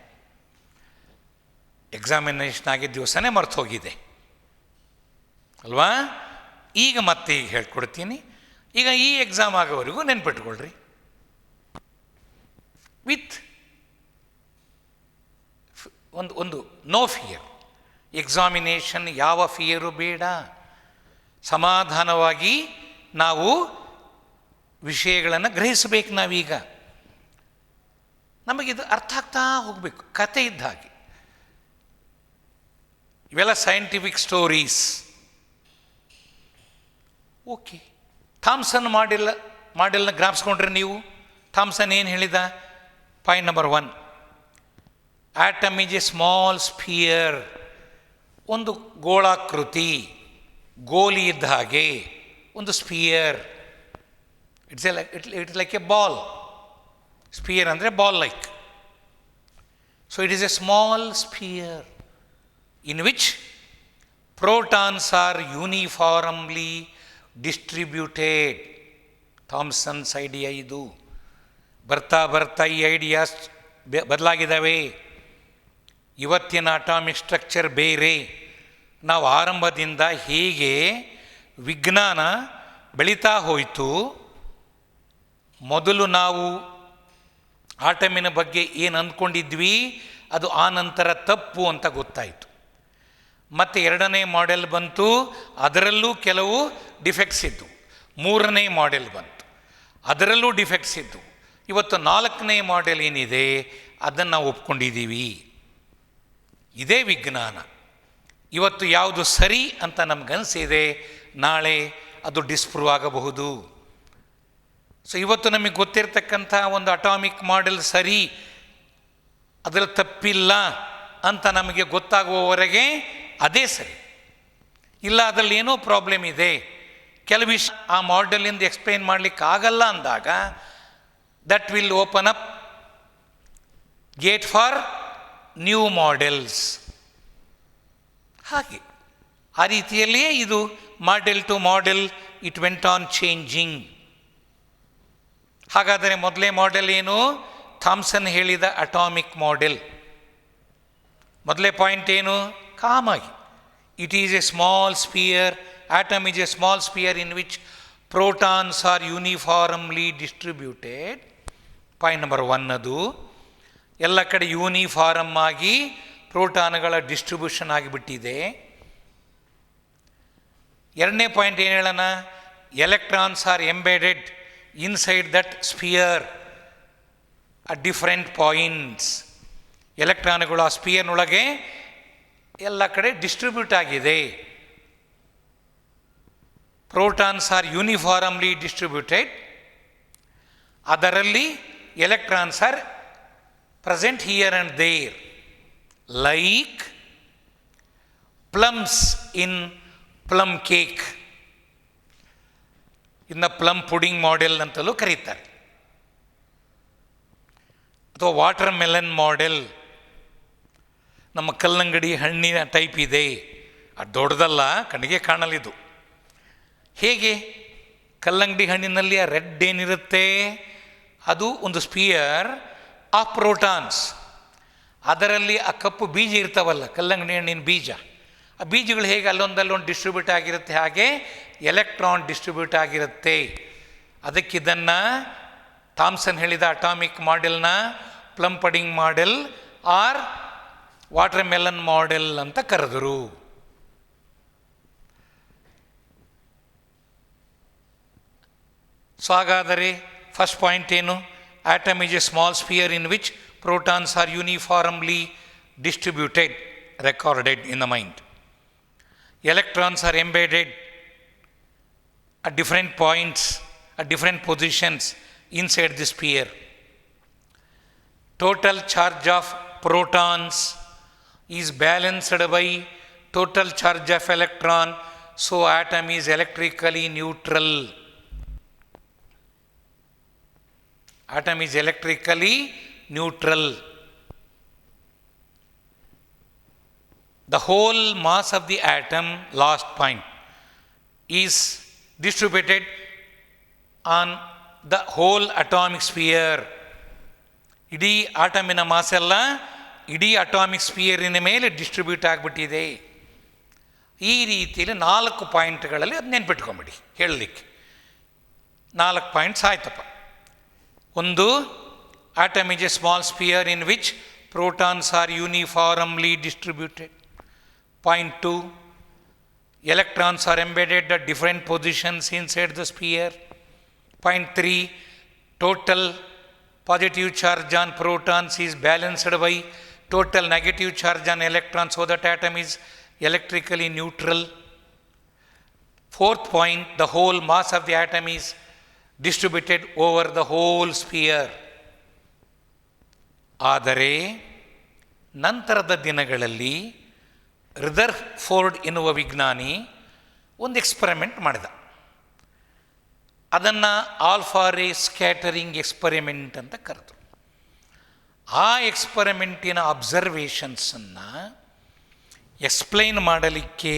Examination ಆಗಿದ್ದ ದಿವಸನೇ ಮರ್ತು ಹೋಗಿದೆ ಅಲ್ವಾ? ಈಗ ಮತ್ತೆ ಈಗ ಹೇಳ್ಕೊಡ್ತೀನಿ. ಈಗ ಈ ಎಕ್ಸಾಮ್ ಆಗೋವರೆಗೂ ನೆನ್ಪಿಟ್ಕೊಳ್ರಿ. ವಿತ್ ಒಂದು ನೋ ಫಿಯರ್. ಎಕ್ಸಾಮಿನೇಷನ್ ಯಾವ ಫಿಯರು ಬೇಡ. ಸಮಾಧಾನವಾಗಿ ನಾವು ವಿಷಯಗಳನ್ನು ಗ್ರಹಿಸಬೇಕು. ನಾವೀಗ ನಮಗಿದು ಅರ್ಥ ಆಗ್ತಾ ಹೋಗಬೇಕು, ಕತೆ ಇದ್ದ ಹಾಗೆ. ಇವೆಲ್ಲ ಸೈಂಟಿಫಿಕ್ ಸ್ಟೋರೀಸ್. ಓಕೆ. ಥಾಮ್ಸನ್ ಮಾಡೆಲ್ನ ಜ್ಞಾಪಿಸ್ಕೊಂಡ್ರೆ ನೀವು, ಥಾಮ್ಸನ್ ಏನು ಹೇಳಿದ? Point number 1, atom is a small sphere. ಒಂದು ಗೋಳಾಕೃತಿ, ಗೋಲಿ ಇದ್ದ ಹಾಗೆ ಒಂದು sphere. It's like a ball. Sphere ಅಂದರೆ ball like. So it is a small sphere in which protons are uniformly distributed. Thomson's idea ಇದು. ಬರ್ತಾ ಬರ್ತಾ ಈ ಐಡಿಯಾಸ್ ಬದಲಾಗಿದ್ದಾವೆ. ಇವತ್ತಿನ ಅಟಾಮಿಕ್ ಸ್ಟ್ರಕ್ಚರ್ ಬೇರೆ. ನಾವು ಆರಂಭದಿಂದ ಹೇಗೆ ವಿಜ್ಞಾನ ಬೆಳೀತಾ ಹೋಯಿತು, ಮೊದಲು ನಾವು ಆಟಮಿನ ಬಗ್ಗೆ ಏನು ಅಂದ್ಕೊಂಡಿದ್ವಿ ಅದು ಆ ನಂತರ ತಪ್ಪು ಅಂತ ಗೊತ್ತಾಯಿತು. ಮತ್ತು 2ನೇ ಮಾಡೆಲ್ ಬಂತು, ಅದರಲ್ಲೂ ಕೆಲವು ಡಿಫೆಕ್ಟ್ಸ್ ಇದ್ದವು. 3ನೇ ಮಾಡೆಲ್ ಬಂತು, ಅದರಲ್ಲೂ ಡಿಫೆಕ್ಟ್ಸ್ ಇದ್ದವು. ಇವತ್ತು 4ನೇ ಮಾಡೆಲ್ ಏನಿದೆ ಅದನ್ನು ನಾವು ಒಪ್ಕೊಂಡಿದ್ದೀವಿ. ಇದೇ ವಿಜ್ಞಾನ. ಇವತ್ತು ಯಾವುದು ಸರಿ ಅಂತ ನಮಗನ್ಸಿದೆ, ನಾಳೆ ಅದು ಡಿಸ್ಪ್ರೂವ್ ಆಗಬಹುದು. ಸೊ ಇವತ್ತು ನಮಗೆ ಗೊತ್ತಿರತಕ್ಕಂಥ ಒಂದು ಅಟಾಮಿಕ್ ಮಾಡೆಲ್ ಸರಿ, ಅದರಲ್ಲಿ ತಪ್ಪಿಲ್ಲ ಅಂತ ನಮಗೆ ಗೊತ್ತಾಗುವವರೆಗೆ ಅದೇ ಸರಿ. ಇಲ್ಲ, ಅದರಲ್ಲಿ ಏನೋ ಪ್ರಾಬ್ಲಮ್ ಇದೆ, ಕೆಲವು ವಿಷಯ ಆ ಮಾಡೆಲಿಂದ ಎಕ್ಸ್ಪ್ಲೇನ್ ಮಾಡಲಿಕ್ಕೆ ಆಗಲ್ಲ ಅಂದಾಗ that will open up gate for new models. ಹಾಗೆ ಆ ರೀತಿಯಲ್ಲಿಯೇ ಇದು model to model it went on changing. ಹಾಗಾದರೆ ಮೊದಲೇ ಮಾಡೆಲ್ ಏನು? ಥಾಮ್ಸನ್ ಹೇಳಿದ ಅಟಾಮಿಕ್ ಮಾಡೆಲ್. ಮೊದಲೇ ಪಾಯಿಂಟ್ ಏನು? ಕಾಮಾಗಿ it is a small sphere, atom is a small sphere in which protons are uniformly distributed. Point number 1 ಅದು ಎಲ್ಲ ಕಡೆ ಯೂನಿಫಾರ್ಮ್ ಆಗಿ ಪ್ರೋಟಾನ್ಗಳ ಡಿಸ್ಟ್ರಿಬ್ಯೂಷನ್ ಆಗಿಬಿಟ್ಟಿದೆ. ಎರಡನೇ ಪಾಯಿಂಟ್ ಏನು ಹೇಳೋಣ? Electrons are embedded inside that sphere at different points. ಎಲೆಕ್ಟ್ರಾನ್ಗಳು ಆ ಸ್ಪಿಯರ್ನೊಳಗೆ ಎಲ್ಲ ಕಡೆ ಡಿಸ್ಟ್ರಿಬ್ಯೂಟ್ ಆಗಿದೆ. Protons are uniformly distributed. ಅದರಲ್ಲಿ electrons are present here and there, like plums in plum cake, ಇನ್ನು ಪ್ಲಮ್ ಪುಡಿಂಗ್ ಮಾಡೆಲ್ ಅಂತಲೂ ಕರೀತಾರೆ, ಅಥವಾ ವಾಟರ್ ಮೆಲನ್ ಮಾಡೆಲ್. ನಮ್ಮ ಕಲ್ಲಂಗಡಿ ಹಣ್ಣಿನ ಟೈಪ್ ಇದೆ, ಅದು ದೊಡ್ಡದಲ್ಲ, ಕಣ್ಣಿಗೆ ಕಾಣಲಿದು. ಹೇಗೆ? ಕಲ್ಲಂಗಡಿ ಹಣ್ಣಿನಲ್ಲಿ ಆ ರೆಡ್ ಏನಿರುತ್ತೆ ಅದು ಒಂದು ಸ್ಪಿಯರ್ ಆಫ್ ಪ್ರೋಟಾನ್ಸ್. ಅದರಲ್ಲಿ ಆ ಕಪ್ಪು ಬೀಜ ಇರ್ತಾವಲ್ಲ, ಕಲ್ಲಂಗಡಿ ಹಣ್ಣಿನ ಬೀಜ, ಆ ಬೀಜಗಳು ಹೇಗೆ ಅಲ್ಲೊಂದಲ್ಲೊಂದು ಡಿಸ್ಟ್ರಿಬ್ಯೂಟ್ ಆಗಿರುತ್ತೆ, ಹಾಗೆ ಎಲೆಕ್ಟ್ರಾನ್ ಡಿಸ್ಟ್ರಿಬ್ಯೂಟ್ ಆಗಿರುತ್ತೆ. ಅದಕ್ಕಿದನ್ನು ಥಾಮ್ಸನ್ ಹೇಳಿದ ಅಟಾಮಿಕ್ ಮಾಡೆಲ್ನ plum pudding model or watermelon model ಅಂತ ಕರೆದರು. ಸೊ ಹಾಗಾದರೆ ಫಸ್ಟ್ ಪಾಯಿಂಟ್ ಏನು? Atom is a small sphere in which protons are uniformly distributed, recorded in the mind. Electrons are embedded at different points, at different positions inside the sphere. Total charge of protons is balanced by total charge of electron, so atom is electrically neutral. Atom is electrically neutral. The whole mass of the atom, last point, is distributed on the whole atomic sphere. ಇಡೀ ಆಟಮಿನ mass ಎಲ್ಲ ಇಡೀ atomic ಸ್ಪಿಯರಿನ ಮೇಲೆ distribute ಆಗಿಬಿಟ್ಟಿದೆ. ಈ ರೀತಿಯಲ್ಲಿ 4 ಪಾಯಿಂಟ್ಗಳಲ್ಲಿ ಅದು ನೆನ್ಪಿಟ್ಕೊಂಬಿಡಿ. ಹೇಳಲಿಕ್ಕೆ 4 ಪಾಯಿಂಟ್ಸ್ ಆಯ್ತಪ್ಪ. ಒಂದು, atom is a small sphere in which protons are uniformly distributed. Point 2, electrons are embedded at different positions inside the sphere. Point 3, total positive charge on protons is balanced by total negative charge on electrons, so that atom is electrically neutral. Fourth point, the whole mass of the atom is distributed over the whole sphere. ಆದರೆ ನಂತರದ ದಿನಗಳಲ್ಲಿ ರಿದರ್ಫೋರ್ಡ್ ಎನ್ನುವ ವಿಜ್ಞಾನಿ ಒಂದು experiment ಮಾಡಿದ. ಅದನ್ನು alpha ray scattering experiment ಅಂತ ಕರೆದರು. ಆ ಎಕ್ಸ್ಪರಿಮೆಂಟಿನ ಅಬ್ಸರ್ವೇಷನ್ಸನ್ನು ಎಕ್ಸ್ಪ್ಲೈನ್ ಮಾಡಲಿಕ್ಕೆ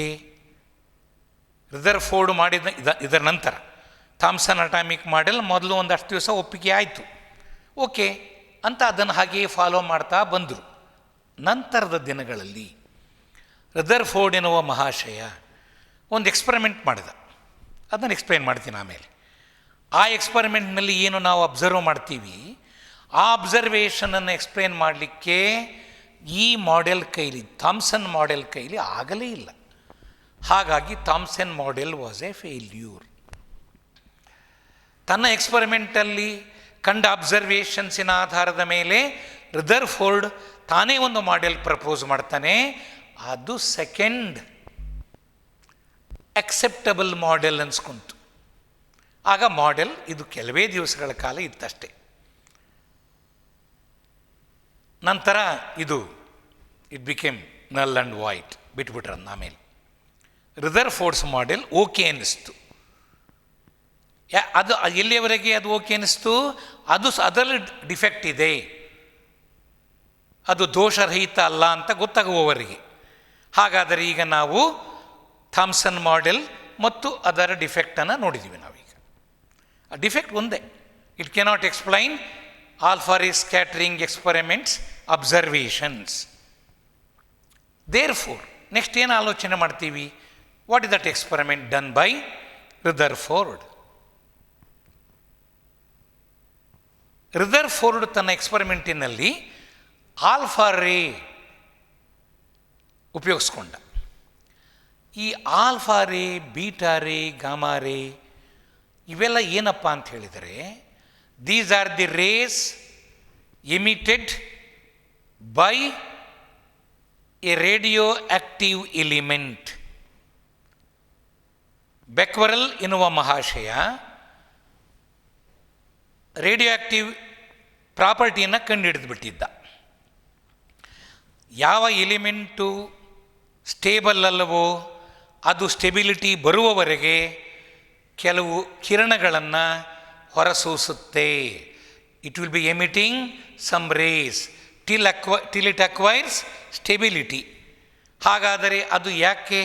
ರಿದರ್ಫೋರ್ಡ್ ಮಾಡಿದ ಇದರ ನಂತರ ಥಾಮ್ಸನ್ ಅಟಾಮಿಕ್ ಮಾಡೆಲ್ ಮೊದಲು ಒಂದಷ್ಟು ದಿವಸ ಒಪ್ಪಿಗೆ ಆಯಿತು, ಓಕೆ ಅಂತ ಅದನ್ನು ಹಾಗೆಯೇ ಫಾಲೋ ಮಾಡ್ತಾ ಬಂದರು. ನಂತರದ ದಿನಗಳಲ್ಲಿ ರಿದರ್ಫೋರ್ಡ್ ಎನ್ನುವ ಮಹಾಶಯ ಒಂದು ಎಕ್ಸ್ಪರಿಮೆಂಟ್ ಮಾಡಿದ. ಅದನ್ನು ಎಕ್ಸ್ಪ್ಲೈನ್ ಮಾಡ್ತೀನಿ ಆಮೇಲೆ. ಆ ಎಕ್ಸ್ಪರಿಮೆಂಟ್ನಲ್ಲಿ ಏನು ನಾವು ಅಬ್ಸರ್ವ್ ಮಾಡ್ತೀವಿ, ಆ ಅಬ್ಸರ್ವೇಷನನ್ನು ಎಕ್ಸ್ಪ್ಲೈನ್ ಮಾಡಲಿಕ್ಕೆ ಈ ಮಾಡೆಲ್ ಕೈಲಿ, ಥಾಮ್ಸನ್ ಮಾಡೆಲ್ ಕೈಲಿ ಆಗಲೇ ಇಲ್ಲ. ಹಾಗಾಗಿ Thomson model was A failure. ತನ್ನ ಎಕ್ಸ್ಪರಿಮೆಂಟಲ್ಲಿ ಕಂಡ ಅಬ್ಸರ್ವೇಷನ್ಸಿನ ಆಧಾರದ ಮೇಲೆ ರಿದರ್ಫೋರ್ಡ್ ತಾನೇ ಒಂದು ಮಾಡೆಲ್ ಪ್ರಪೋಸ್ ಮಾಡ್ತಾನೆ. ಅದು ಸೆಕೆಂಡ್ ಅಕ್ಸೆಪ್ಟಬಲ್ ಮಾಡೆಲ್ ಅನ್ಸ್ಕೊಂತು. ಆಗ ಮಾಡೆಲ್ ಇದು ಕೆಲವೇ ದಿವಸಗಳ ಕಾಲ ಇತ್ತಷ್ಟೇ. ನಂತರ ಇದು it became null and void, ಬಿಟ್ಬಿಟ್ರನ್ನ. ಆಮೇಲೆ ರಿದರ್ಫೋರ್ಡ್ಸ್ ಮಾಡೆಲ್ ಓಕೆ ಅನ್ನಿಸ್ತು. ಅದು ಎಲ್ಲಿಯವರೆಗೆ ಅದು ಓಕೆ ಅನ್ನಿಸ್ತು, ಅದರಲ್ಲಿ ಡಿಫೆಕ್ಟ್ ಇದೆ, ಅದು ದೋಷರಹಿತ ಅಲ್ಲ ಅಂತ ಗೊತ್ತಾಗುವವರೆಗೆ. ಹಾಗಾದರೆ ಈಗ ನಾವು ಥಾಮ್ಸನ್ ಮಾಡೆಲ್ ಮತ್ತು ಅದರ ಡಿಫೆಕ್ಟನ್ನು ನೋಡಿದ್ದೀವಿ ನಾವೀಗ. ಆ ಡಿಫೆಕ್ಟ್ ಒಂದೇ, it cannot explain alpha ray scattering experiments observations. Therefore next ಏನು ಆಲೋಚನೆ ಮಾಡ್ತೀವಿ, what is that experiment done by Rutherford. Rutherford ತನ್ನ ಎಕ್ಸ್ಪರಿಮೆಂಟಿನಲ್ಲಿ ಆಲ್ಫಾ ರೇ ಉಪಯೋಗಿಸ್ಕೊಂಡ. ಈ ಆಲ್ಫಾ ರೇ, ಬೀಟಾ ರೇ, ಗಾಮಾ ರೇ ಇವೆಲ್ಲ ಏನಪ್ಪ ಅಂತ ಹೇಳಿದರೆ, these are the rays emitted by a radioactive element. Becquerel ಎನ್ನುವ ಮಹಾಶಯ ರೇಡಿಯೋ ಆಕ್ಟಿವ್ ಪ್ರಾಪರ್ಟಿಯನ್ನು ಕಂಡುಹಿಡಿದು ಬಿಟ್ಟಿದ್ದ. ಯಾವ ಎಲಿಮೆಂಟು ಸ್ಟೇಬಲ್ ಅಲ್ಲವೋ ಅದು ಸ್ಟೆಬಿಲಿಟಿ ಬರುವವರೆಗೆ ಕೆಲವು ಕಿರಣಗಳನ್ನು ಹೊರಸೂಸುತ್ತೆ. It will be emitting some rays till it acquires stability. ಹಾಗಾದರೆ ಅದು ಯಾಕೆ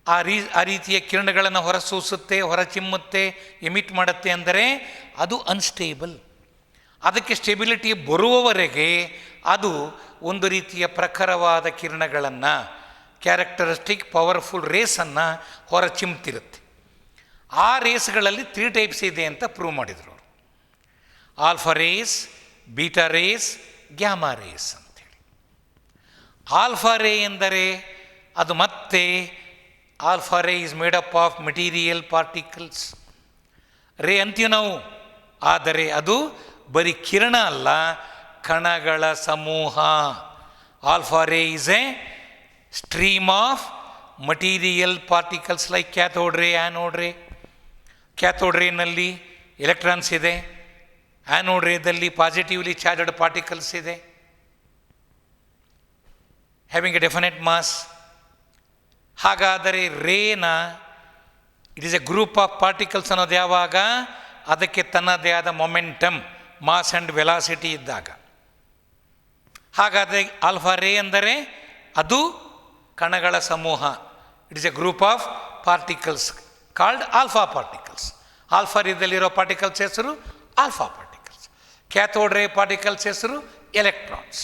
ಆ ರೀತಿಯ ಕಿರಣಗಳನ್ನು ಹೊರಸೂಸುತ್ತೆ, ಹೊರಚಿಮ್ಮುತ್ತೆ, ಎಮಿಟ್ ಮಾಡುತ್ತೆ ಅಂದರೆ ಅದು ಅನ್ಸ್ಟೇಬಲ್. ಅದಕ್ಕೆ ಸ್ಟೆಬಿಲಿಟಿ ಬರುವವರೆಗೆ ಅದು ಒಂದು ರೀತಿಯ ಪ್ರಖರವಾದ ಕಿರಣಗಳನ್ನು, ಕ್ಯಾರೆಕ್ಟರಿಸ್ಟಿಕ್ ಪವರ್ಫುಲ್ ರೇಸನ್ನು ಹೊರಚಿಮ್ತಿರುತ್ತೆ. ಆ ರೇಸ್ಗಳಲ್ಲಿ 3 ಟೈಪ್ಸ್ ಇದೆ ಅಂತ ಪ್ರೂವ್ ಮಾಡಿದರು ಅವರು. Alpha rays, beta rays, gamma rays ಅಂತೇಳಿ. ಆಲ್ಫಾ ರೇ ಎಂದರೆ ಅದು ಮತ್ತೆ alpha ray is made up of material particles. Ray ಅಂತೀವಿ ನಾವು, ಆದರೆ ಅದು ಬರೀ ಕಿರಣ ಅಲ್ಲ, ಕಣಗಳ ಸಮೂಹ. Alpha ray is a stream of material particles like cathode ray, anode ray. Cathode ರೇನಲ್ಲಿ ಎಲೆಕ್ಟ್ರಾನ್ಸ್ ಇದೆ, ಆ್ಯನೋಡ್ ರೇದಲ್ಲಿ ಪಾಸಿಟಿವ್ಲಿ ಚಾರ್ಜ್ಡ್ ಪಾರ್ಟಿಕಲ್ಸ್ ಇದೆ, ಹ್ಯಾವಿಂಗ್ ಎ ಡೆಫಿನೆಟ್ ಮಾಸ್. ಹಾಗಾದರೆ ರೇನ it is a group of particles ಅನ್ನೋದು ಯಾವಾಗ ಅದಕ್ಕೆ ತನ್ನದೇ ಆದ ಮೊಮೆಂಟಮ್, ಮಾಸ್ ಆ್ಯಂಡ್ ವೆಲಾಸಿಟಿ ಇದ್ದಾಗ. ಹಾಗಾದರೆ ಆಲ್ಫಾ ರೇ ಅಂದರೆ ಅದು ಕಣಗಳ ಸಮೂಹ. It is a group of particles called alpha particles. Alpha ರೇದಲ್ಲಿರೋ ಪಾರ್ಟಿಕಲ್ಸ್ ಹೆಸರು alpha particles. Cathode ray particles ಹೆಸರು ಎಲೆಕ್ಟ್ರಾನ್ಸ್.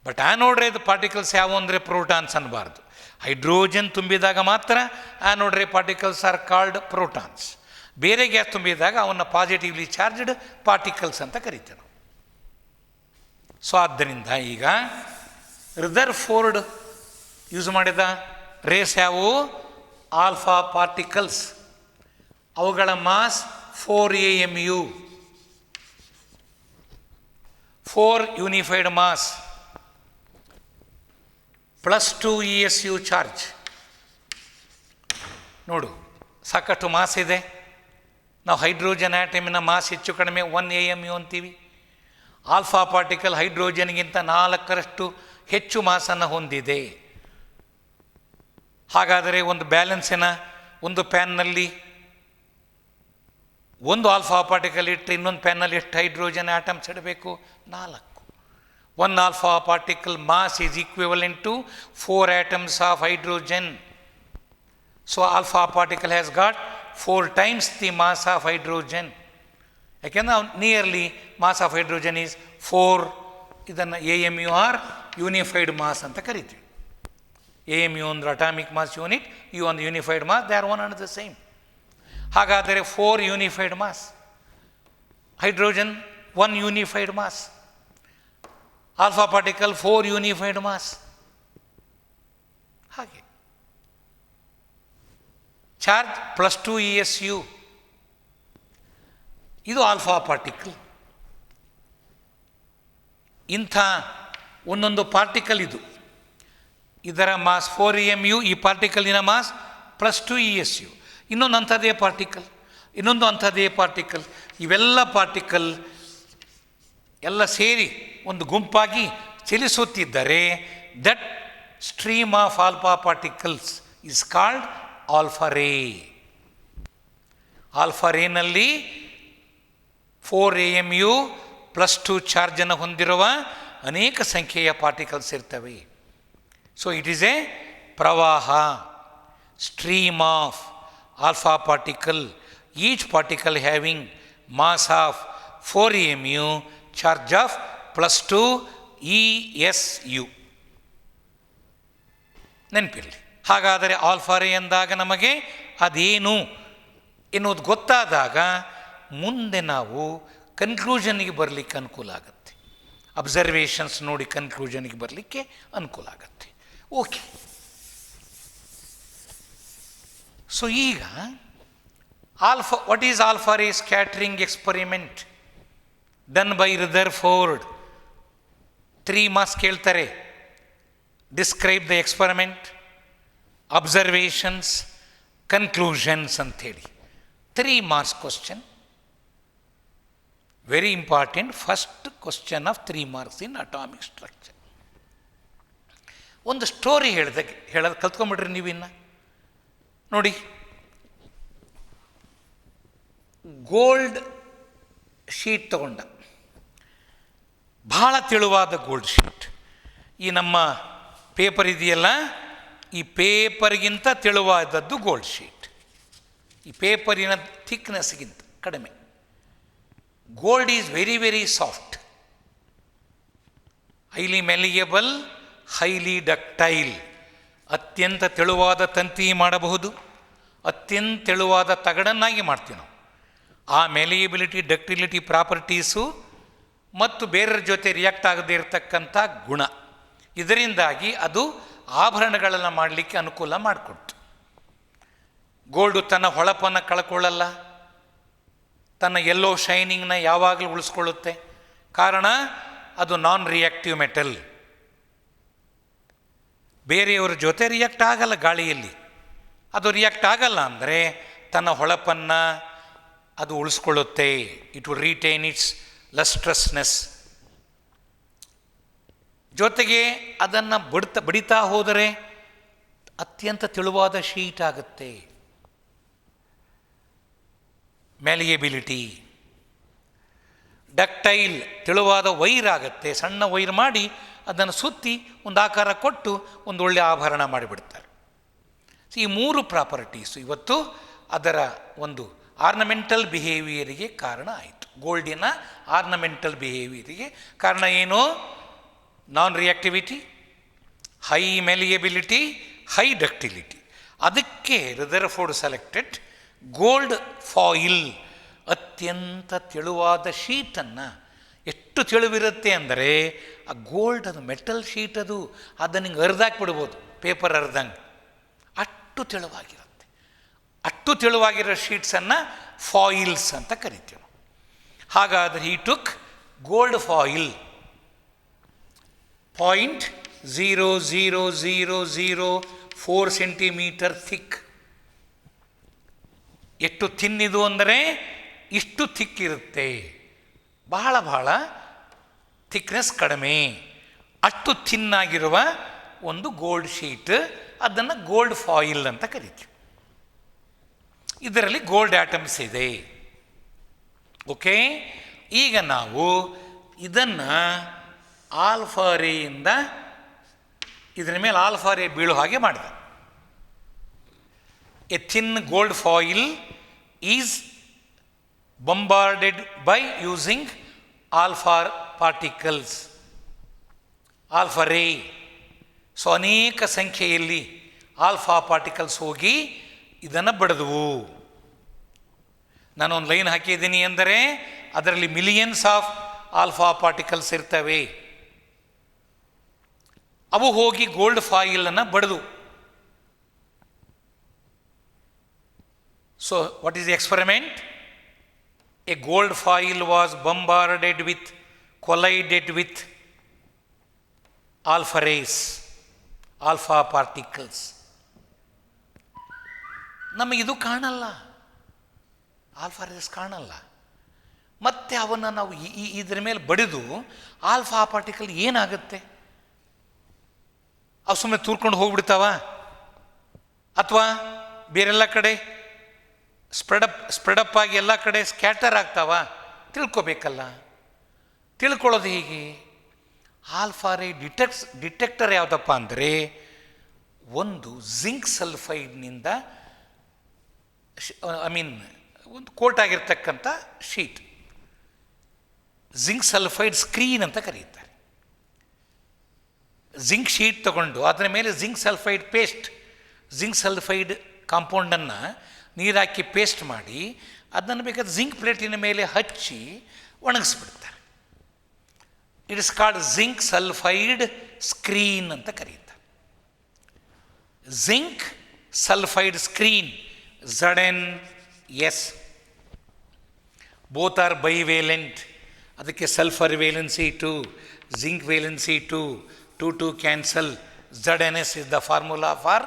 ಬಟ್ ಆ್ಯನೋಡ್ ರೇದ ಪಾರ್ಟಿಕಲ್ಸ್ ಯಾವುವು ಅಂದರೆ ಪ್ರೋಟಾನ್ಸ್ ಅನ್ನಬಾರ್ದು. ಹೈಡ್ರೋಜನ್ ತುಂಬಿದಾಗ ಮಾತ್ರ anode ray particles are called protons. ಬೇರೆ ಗ್ಯಾಸ್ ತುಂಬಿದಾಗ ಅವನ್ನು ಪಾಸಿಟಿವ್ಲಿ ಚಾರ್ಜ್ಡ್ ಪಾರ್ಟಿಕಲ್ಸ್ ಅಂತ ಕರಿತೇವೆ ನಾವು. ಸೊ ಆದ್ದರಿಂದ ಈಗ ರಿದರ್ಫೋರ್ಡ್ ಯೂಸ್ ಮಾಡಿದ ರೇಸ್ ಯಾವುವು, ಆಲ್ಫಾ ಪಾರ್ಟಿಕಲ್ಸ್. ಅವುಗಳ mass 4 AMU, 4 unified mass +2 ESU charge. ನೋಡು, ಸಾಕಷ್ಟು ಮಾಸ್ ಇದೆ. ನಾವು ಹೈಡ್ರೋಜನ್ ಆಟಮಿನ ಮಾಸ್ ಹೆಚ್ಚು ಕಡಿಮೆ 1 AMU ಅಂತೀವಿ. ಆಲ್ಫಾ ಪಾರ್ಟಿಕಲ್ ಹೈಡ್ರೋಜನ್ಗಿಂತ 4ರಷ್ಟು ಹೆಚ್ಚು ಮಾಸನ್ನು ಹೊಂದಿದೆ. ಹಾಗಾದರೆ ಒಂದು ಬ್ಯಾಲೆನ್ಸಿನ ಒಂದು ಪ್ಯಾನ್ನಲ್ಲಿ ಒಂದು ಆಲ್ಫಾ ಪಾರ್ಟಿಕಲ್ ಇಟ್ಟರೆ ಇನ್ನೊಂದು ಪ್ಯಾನ್ನಲ್ಲಿ ಎಷ್ಟು ಹೈಡ್ರೋಜನ್ ಆಟಮ್ಸ್ ಇಡಬೇಕು? 4. 1 alpha particle mass is equivalent to 4 atoms of hydrogen. So alpha particle has got 4 times the mass of hydrogen. ಯಾಕೆಂದರೆ nearly mass of hydrogen is 4. ಇದನ್ನು AMU ಆರ್ ಯೂನಿಫೈಡ್ ಮಾಸ್ ಅಂತ ಕರಿತೀವಿ. AMU ಅಂದರೆ atomic mass unit, u ಒಂದು unified mass, they are one and the same. ಹಾಗಾದರೆ 4 unified mass, hydrogen 1 unified mass, alpha particle 4 unified mass. ಹಾಗೆ charge +2 ESU. ಇದು alpha particle. ಇಂಥ ಒಂದೊಂದು ಪಾರ್ಟಿಕಲ್ ಇದು, ಇದರ ಮಾಸ್ 4 AMU, ಈ ಪಾರ್ಟಿಕಲಿನ ಮಾಸ್ +2 ESU. ಇನ್ನೊಂದು ಅಂಥದ್ದೇ ಪಾರ್ಟಿಕಲ್, ಇನ್ನೊಂದು ಅಂಥದ್ದೇ ಪಾರ್ಟಿಕಲ್. ಇವೆಲ್ಲ ಪಾರ್ಟಿಕಲ್ ಎಲ್ಲ ಸೇರಿ ಒಂದು ಗುಂಪಾಗಿ ಚಲಿಸುತ್ತಿದ್ದರೆ that stream of alpha particles is called alpha ray. Alpha ರೇನಲ್ಲಿ 4 AMU +2 ಚಾರ್ಜನ್ನು ಹೊಂದಿರುವ ಅನೇಕ ಸಂಖ್ಯೆಯ ಪಾರ್ಟಿಕಲ್ಸ್ ಇರ್ತವೆ. ಸೊ ಇಟ್ ಈಸ್ ಎ ಪ್ರವಾಹ, stream of alpha particle, each particle having mass of 4 AMU, charge of +2 ESU. ನೆನಪಿರಲಿ. ಹಾಗಾದರೆ ಆಲ್ಫಾ ರೇ ಎಂದಾಗ ನಮಗೆ ಅದೇನು ಎನ್ನುವುದು ಗೊತ್ತಾದಾಗ ಮುಂದೆ ನಾವು ಕನ್ಕ್ಲೂಷನ್ಗೆ ಬರಲಿಕ್ಕೆ ಅನುಕೂಲ ಆಗುತ್ತೆ. ಅಬ್ಸರ್ವೇಷನ್ಸ್ ನೋಡಿ ಕನ್ಕ್ಲೂಷನ್ಗೆ ಬರಲಿಕ್ಕೆ ಅನುಕೂಲ ಆಗುತ್ತೆ. ಓಕೆ. ಸೊ ಈಗ alpha, what is alpha ray scattering experiment done by Rutherford? 3 marks ಕೇಳ್ತಾರೆ. Describe the experiment, observations, conclusions ಅಂಥೇಳಿ 3 marks question. Very important, first question of 3 marks in atomic structure. ಒಂದು ಸ್ಟೋರಿ ಹೇಳೋದು ಕಲ್ತ್ಕೊಂಡ್ಬಿಡ್ರಿ ನೀವಿನ್ನ. ನೋಡಿ, ಗೋಲ್ಡ್ ಶೀಟ್ ತಗೊಂಡ, ಬಹಳ ತೆಳುವಾದ ಗೋಲ್ಡ್ ಶೀಟ್. ಈ ನಮ್ಮ ಪೇಪರ್ ಇದೆಯಲ್ಲ, ಈ ಪೇಪರ್ಗಿಂತ ತೆಳುವಾದದ್ದು ಗೋಲ್ಡ್ ಶೀಟ್. ಈ ಪೇಪರಿನ ಥಿಕ್ನೆಸ್ಗಿಂತ ಕಡಿಮೆ. Gold is very very soft, highly malleable, highly ductile. ಅತ್ಯಂತ ತೆಳುವಾದ ತಂತಿ ಮಾಡಬಹುದು, ಅತ್ಯಂತ ತೆಳುವಾದ ತಗಡನ್ನಾಗಿ ಮಾಡ್ತೀವಿ ನಾವು. ಆ ಮೆಲಿಯಬಿಲಿಟಿ, ಡಕ್ಟಿಲಿಟಿ ಪ್ರಾಪರ್ಟೀಸು ಮತ್ತು ಬೇರೆಯವ್ರ ಜೊತೆ ರಿಯಾಕ್ಟ್ ಆಗದೇ ಇರತಕ್ಕಂಥ ಗುಣ, ಇದರಿಂದಾಗಿ ಅದು ಆಭರಣಗಳನ್ನು ಮಾಡಲಿಕ್ಕೆ ಅನುಕೂಲ ಮಾಡಿಕೊಡ್ತು. ಗೋಲ್ಡು ತನ್ನ ಹೊಳಪನ್ನು ಕಳ್ಕೊಳ್ಳಲ್ಲ, ತನ್ನ ಎಲ್ಲೋ ಶೈನಿಂಗ್ನ ಯಾವಾಗಲೂ ಉಳಿಸ್ಕೊಳ್ಳುತ್ತೆ. ಕಾರಣ ಅದು ನಾನ್ ರಿಯಾಕ್ಟಿವ್ ಮೆಟಲ್. ಬೇರೆಯವರ ಜೊತೆ ರಿಯಾಕ್ಟ್ ಆಗಲ್ಲ ಗಾಳಿಯಲ್ಲಿ. ಅದು ರಿಯಾಕ್ಟ್ ಆಗಲ್ಲ ಅಂದರೆ ತನ್ನ ಹೊಳಪನ್ನು ಅದು ಉಳಿಸ್ಕೊಳ್ಳುತ್ತೆ. It would retain its lustrousness. ಜೊತೆಗೆ ಅದನ್ನು ಬಡಿತಾ ಹೋದರೆ ಅತ್ಯಂತ ತೆಳುವಾದ ಶೀಟ್ ಆಗುತ್ತೆ. ಮ್ಯಾಲಿಯಬಿಲಿಟಿ. ಡಕ್ಟೈಲ್, ತೆಳುವಾದ ವೈರ್ ಆಗುತ್ತೆ. ಸಣ್ಣ ವೈರ್ ಮಾಡಿ ಅದನ್ನು ಸುತ್ತಿ ಒಂದು ಆಕಾರ ಕೊಟ್ಟು ಒಂದು ಒಳ್ಳೆಯ ಆಭರಣ ಮಾಡಿಬಿಡ್ತಾರೆ. ಈ 3 ಪ್ರಾಪರ್ಟೀಸು ಇವತ್ತು ಅದರ ಒಂದು ಆರ್ನಮೆಂಟಲ್ ಬಿಹೇವಿಯರಿಗೆ ಕಾರಣ ಆಯಿತು. ಗೋಲ್ಡಿನ ಆರ್ನಮೆಂಟಲ್ ಬಿಹೇವಿಯರಿಗೆ ಕಾರಣ ಏನು? ನಾನ್ ರಿಯಾಕ್ಟಿವಿಟಿ, ಹೈ ಮೆಲಿಯಬಿಲಿಟಿ, ಹೈ ಡಕ್ಟಿಲಿಟಿ. ಅದಕ್ಕೆ ರದರ್ಫೋರ್ಡ್ ಸೆಲೆಕ್ಟೆಡ್ ಗೋಲ್ಡ್ ಫಾಯಿಲ್, ಅತ್ಯಂತ ತೆಳುವಾದ ಶೀಟನ್ನು. ಎಷ್ಟು ತೆಳುವಿರುತ್ತೆ ಅಂದರೆ ಆ ಗೋಲ್ಡ್, ಅದು ಮೆಟಲ್ ಶೀಟ್, ಅದನ್ನು ಹಿಂಗೆ ಅರ್ಧಾಕ್ಬಿಡ್ಬೋದು, ಪೇಪರ್ ಅರ್ಧಂಗೆ. ಅಷ್ಟು ತೆಳುವಾಗಿರುತ್ತೆ. ಅಷ್ಟು ತೆಳುವಾಗಿರೋ ಶೀಟ್ಸನ್ನು ಫಾಯಿಲ್ಸ್ ಅಂತ ಕರಿತೀವಿ. ಹಾಗಾದರೆ ಈ took gold foil 0.00004 centimetre thick. ಎಷ್ಟು ಥಿನ್ನಿದು ಅಂದರೆ ಇಷ್ಟು ಥಿಕ್ ಇರುತ್ತೆ. ಬಹಳ ಬಹಳ ಥಿಕ್ನೆಸ್ ಕಡಿಮೆ. ಅಷ್ಟು ಥಿನ್ನಾಗಿರುವ ಒಂದು ಗೋಲ್ಡ್ ಶೀಟ್, ಅದನ್ನು ಗೋಲ್ಡ್ ಫಾಯಿಲ್ ಅಂತ ಕರಿತೀವಿ. ಇದರಲ್ಲಿ ಗೋಲ್ಡ್ ಆಟಮ್ಸ್ ಇದೆ. ಓಕೆ. ಈಗ ನಾವು ಇದನ್ನು ಆಲ್ಫಾ ರೇಯಿಂದ ಇದರ ಮೇಲೆ ಆಲ್ಫಾ ರೇ ಬೀಳೋ ಹಾಗೆ ಮಾಡಿದ. A thin gold foil is bombarded by using alpha particles, alpha ray. So ಅನೇಕ ಸಂಖ್ಯೆಯಲ್ಲಿ ಆಲ್ಫಾ ಪಾರ್ಟಿಕಲ್ಸ್ ಹೋಗಿ ಇದನ್ನು ಬಡಿದವು. ನಾನೊಂದು ಲೈನ್ ಹಾಕಿದ್ದೀನಿ ಅಂದರೆ ಅದರಲ್ಲಿ ಮಿಲಿಯನ್ಸ್ ಆಫ್ ಆಲ್ಫಾ ಪಾರ್ಟಿಕಲ್ಸ್ ಇರ್ತವೆ. ಅವು ಹೋಗಿ ಗೋಲ್ಡ್ ಫಾಯಿಲನ್ನು ಬಡಿದು. So what is the experiment? A gold foil was bombarded with, collided with alpha rays, alpha particles. ನಮಗಿದು ಕಾಣಲ್ಲ, ಆಲ್ಫಾ ರೇಸ್ ಕಾಣಲ್ಲ. ಮತ್ತೆ ಅವನ್ನು ನಾವು ಇದರ ಮೇಲೆ ಬಡಿದು ಆಲ್ಫಾ ಪಾರ್ಟಿಕಲ್ ಏನಾಗುತ್ತೆ? ಅವು ಸುಮ್ಮನೆ ತೂರ್ಕೊಂಡು ಹೋಗ್ಬಿಡ್ತಾವ ಅಥವಾ ಬೇರೆಲ್ಲ ಕಡೆ ಸ್ಪ್ರೆಡಪ್ ಆಗಿ ಎಲ್ಲ ಕಡೆ ಸ್ಕ್ಯಾಟರ್ ಆಗ್ತಾವ, ತಿಳ್ಕೊಬೇಕಲ್ಲ. ತಿಳ್ಕೊಳ್ಳೋದು ಹೀಗೆ. ಆಲ್ಫಾ ರೇ ಡಿಟೆಕ್ಟರ್ ಯಾವುದಪ್ಪ ಅಂದರೆ ಒಂದು ಜಿಂಕ್ ಸಲ್ಫೈಡ್ನಿಂದ ಒಂದು ಕೋಟ್ ಆಗಿರ್ತಕ್ಕಂಥ ಶೀಟ್, ಜಿಂಕ್ ಸಲ್ಫೈಡ್ ಸ್ಕ್ರೀನ್ ಅಂತ ಕರೀತಾರೆ. ಜಿಂಕ್ ಶೀಟ್ ತಗೊಂಡು ಅದರ ಮೇಲೆ zinc sulphide paste, zinc sulphide ಕಾಂಪೌಂಡನ್ನು ನೀರು ಹಾಕಿ ಪೇಸ್ಟ್ ಮಾಡಿ ಅದನ್ನು ಬೇಕಾದ ಜಿಂಕ್ ಪ್ಲೇಟಿನ ಮೇಲೆ ಹಚ್ಚಿ ಒಣಗಿಸ್ಬಿಡ್ತಾರೆ. It is called zinc sulphide screen ಅಂತ ಕರೀತಾರೆ. Zinc sulphide screen, ZnS. Both are bivalent. ಅದಕ್ಕೆ sulphur valency 2, zinc valency 2, 2 cancel. ZnS is the formula for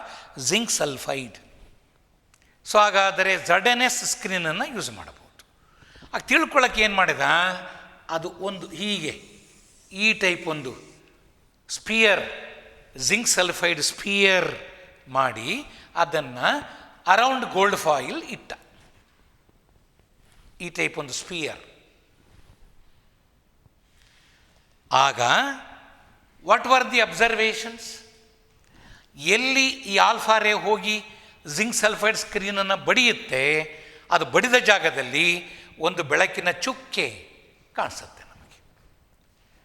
zinc sulphide. So ಹಾಗಾದರೆ ZnS ಸ್ಕ್ರೀನನ್ನು ಯೂಸ್ ಮಾಡಬಹುದು. ಆಗ ತಿಳ್ಕೊಳ್ಳೋಕ್ಕೆ ಏನು ಮಾಡಿದ, ಅದು ಒಂದು ಹೀಗೆ ಈ ಟೈಪ್ ಒಂದು ಸ್ಪಿಯರ್, ಜಿಂಕ್ ಸಲ್ಫೈಡ್ ಸ್ಪಿಯರ್ ಮಾಡಿ ಅದನ್ನು ಅರೌಂಡ್ ಗೋಲ್ಡ್ ಫಾಯಿಲ್ ಇಟ್ಟ. ಈ ಟೈಪ್ ಒಂದು ಸ್ಪಿಯರ್. ಆಗ ವಾಟ್ ವರ್ ದಿ ಅಬ್ಸರ್ವೇಷನ್ಸ್? ಎಲ್ಲಿ ಈ ಆಲ್ಫಾ ರೇ ಹೋಗಿ ಜಿಂಕ್ ಸಲ್ಫೈಡ್ ಸ್ಕ್ರೀನನ್ನು ಬಡಿಯುತ್ತೆ, ಅದು ಬಡಿದ ಜಾಗದಲ್ಲಿ ಒಂದು ಬೆಳಕಿನ ಚುಕ್ಕೆ ಕಾಣಿಸುತ್ತೆ ನಮಗೆ.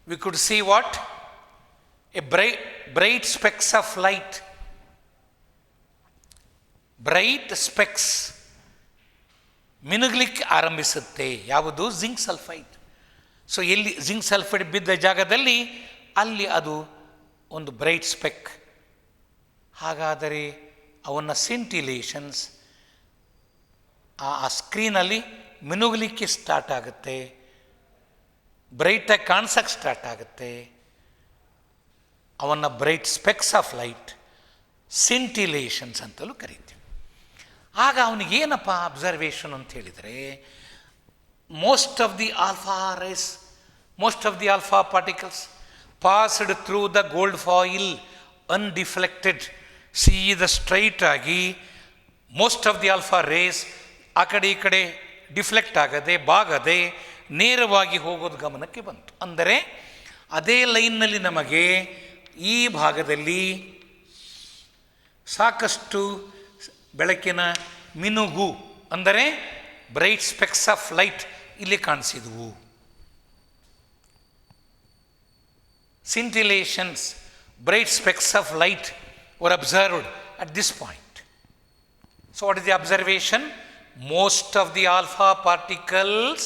We could see what? A bright specks of light. Bright specks ಮಿನುಗ್ಲಿಕ್ಕೆ ಆರಂಭಿಸುತ್ತೆ. ಯಾವುದು? Zinc sulphide. ಸೊ ಎಲ್ಲಿ ಜಿಂಕ್ ಸಲ್ಫೈಡ್ ಬಿದ್ದ ಜಾಗದಲ್ಲಿ ಅಲ್ಲಿ ಅದು ಒಂದು ಬ್ರೈಟ್ ಸ್ಪೆಕ್. ಹಾಗಾದರೆ ಅವನ ಸಿಂಟಿಲೇಷನ್ಸ್ ಆ ಸ್ಕ್ರೀನಲ್ಲಿ ಮಿನುಗಲಿಕ್ಕೆ ಸ್ಟಾರ್ಟ್ ಆಗುತ್ತೆ, ಬ್ರೈಟಾಗಿ ಕಾಣಿಸೋಕ್ಕೆ ಸ್ಟಾರ್ಟ್ ಆಗುತ್ತೆ. ಅವನ್ನ bright specks of light, scintillations ಅಂತಲೂ ಕರೀತೀವಿ. ಆಗ ಅವನಿಗೇನಪ್ಪ ಅಬ್ಸರ್ವೇಷನ್ ಅಂತ ಹೇಳಿದರೆ, most of the alpha rays, most of the alpha particles passed through the gold foil undeflected. ಸೀದ ಸ್ಟ್ರೈಟ್ ಆಗಿ most of the alpha rays ಆ ಕಡೆ ಈ ಕಡೆ ಡಿಫ್ಲೆಕ್ಟ್ ಆಗದೆ, ಬಾಗದೆ ನೇರವಾಗಿ ಹೋಗೋದು ಗಮನಕ್ಕೆ ಬಂತು. ಅಂದರೆ ಅದೇ ಲೈನ್ನಲ್ಲಿ ನಮಗೆ ಈ ಭಾಗದಲ್ಲಿ ಸಾಕಷ್ಟು ಬೆಳಕಿನ ಮಿನುಗು, ಅಂದರೆ ಬ್ರೈಟ್ ಸ್ಪೆಕ್ಸ್ ಆಫ್ ಲೈಟ್ ಇಲ್ಲಿ ಕಾಣಿಸಿದವು. Scintillations, bright specks of light were observed at this point. So what is the observation? Most of the alpha particles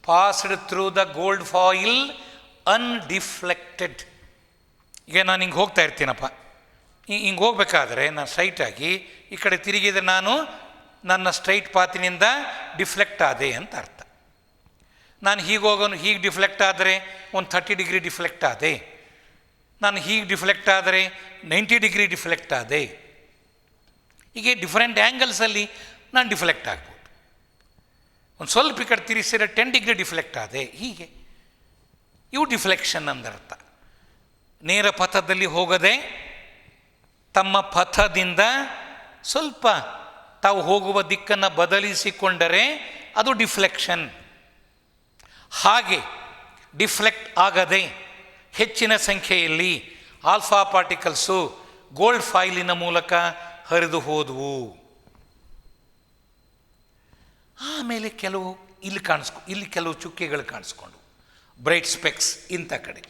passed through the gold foil undeflected. ಈಗ ನಾನು ಹಿಂಗೆ ಹೋಗ್ತಾ ಇರ್ತೀನಪ್ಪ, ಹಿಂಗೆ ಹೋಗ್ಬೇಕಾದ್ರೆ ನಾನು ಸ್ಟ್ರೈಟಾಗಿ ಈ ಕಡೆ ತಿರುಗಿದರೆ ನಾನು ನನ್ನ ಸ್ಟ್ರೈಟ್ ಪಾತಿನಿಂದ ಡಿಫ್ಲೆಕ್ಟ್ ಆದೆ ಅಂತ ಅರ್ಥ. ನಾನು ಹೀಗೆ ಹೋಗೋನು ಹೀಗೆ ಡಿಫ್ಲೆಕ್ಟ್ ಆದರೆ ಒಂದು 30 ಡಿಗ್ರಿ ಡಿಫ್ಲೆಕ್ಟ್ ಆದೆ, ನಾನು ಹೀಗೆ ಡಿಫ್ಲೆಕ್ಟ್ ಆದರೆ 90 ಡಿಗ್ರಿ ಡಿಫ್ಲೆಕ್ಟ್ ಆದೆ. ಹೀಗೆ ಡಿಫ್ರೆಂಟ್ ಆ್ಯಂಗಲ್ಸಲ್ಲಿ ನಾನು ಡಿಫ್ಲೆಕ್ಟ್ ಆಗ್ಬೋದು. ಒಂದು ಸ್ವಲ್ಪ ಈ ಕಡೆ ತಿರುಗಿಸಿದ್ರೆ 10 ಡಿಗ್ರಿ ಡಿಫ್ಲೆಕ್ಟ್ ಆದೆ. ಹೀಗೆ ಇವು ಡಿಫ್ಲೆಕ್ಷನ್ ಅಂದರ್ಥ. ನೇರ ಪಥದಲ್ಲಿ ಹೋಗದೆ ತಮ್ಮ ಪಥದಿಂದ ಸ್ವಲ್ಪ ತಾವು ಹೋಗುವ ದಿಕ್ಕನ್ನು ಬದಲಿಸಿಕೊಂಡರೆ ಅದು ಡಿಫ್ಲೆಕ್ಷನ್. ಹಾಗೆ ಡಿಫ್ಲೆಕ್ಟ್ ಆಗದೆ ಹೆಚ್ಚಿನ ಸಂಖ್ಯೆಯಲ್ಲಿ ಆಲ್ಫಾ ಪಾರ್ಟಿಕಲ್ಸು ಗೋಲ್ಡ್ ಫಾಯಿಲಿನ ಮೂಲಕ ಹರಿದು ಹೋದವು. ಆಮೇಲೆ ಕೆಲವು ಇಲ್ಲಿ ಕೆಲವು ಚುಕ್ಕೆಗಳು ಕಾಣಿಸ್ಕೊಂಡು ಬ್ರೈಟ್ ಸ್ಪೆಕ್ಸ್, ಇಂಥ ಕಡೆ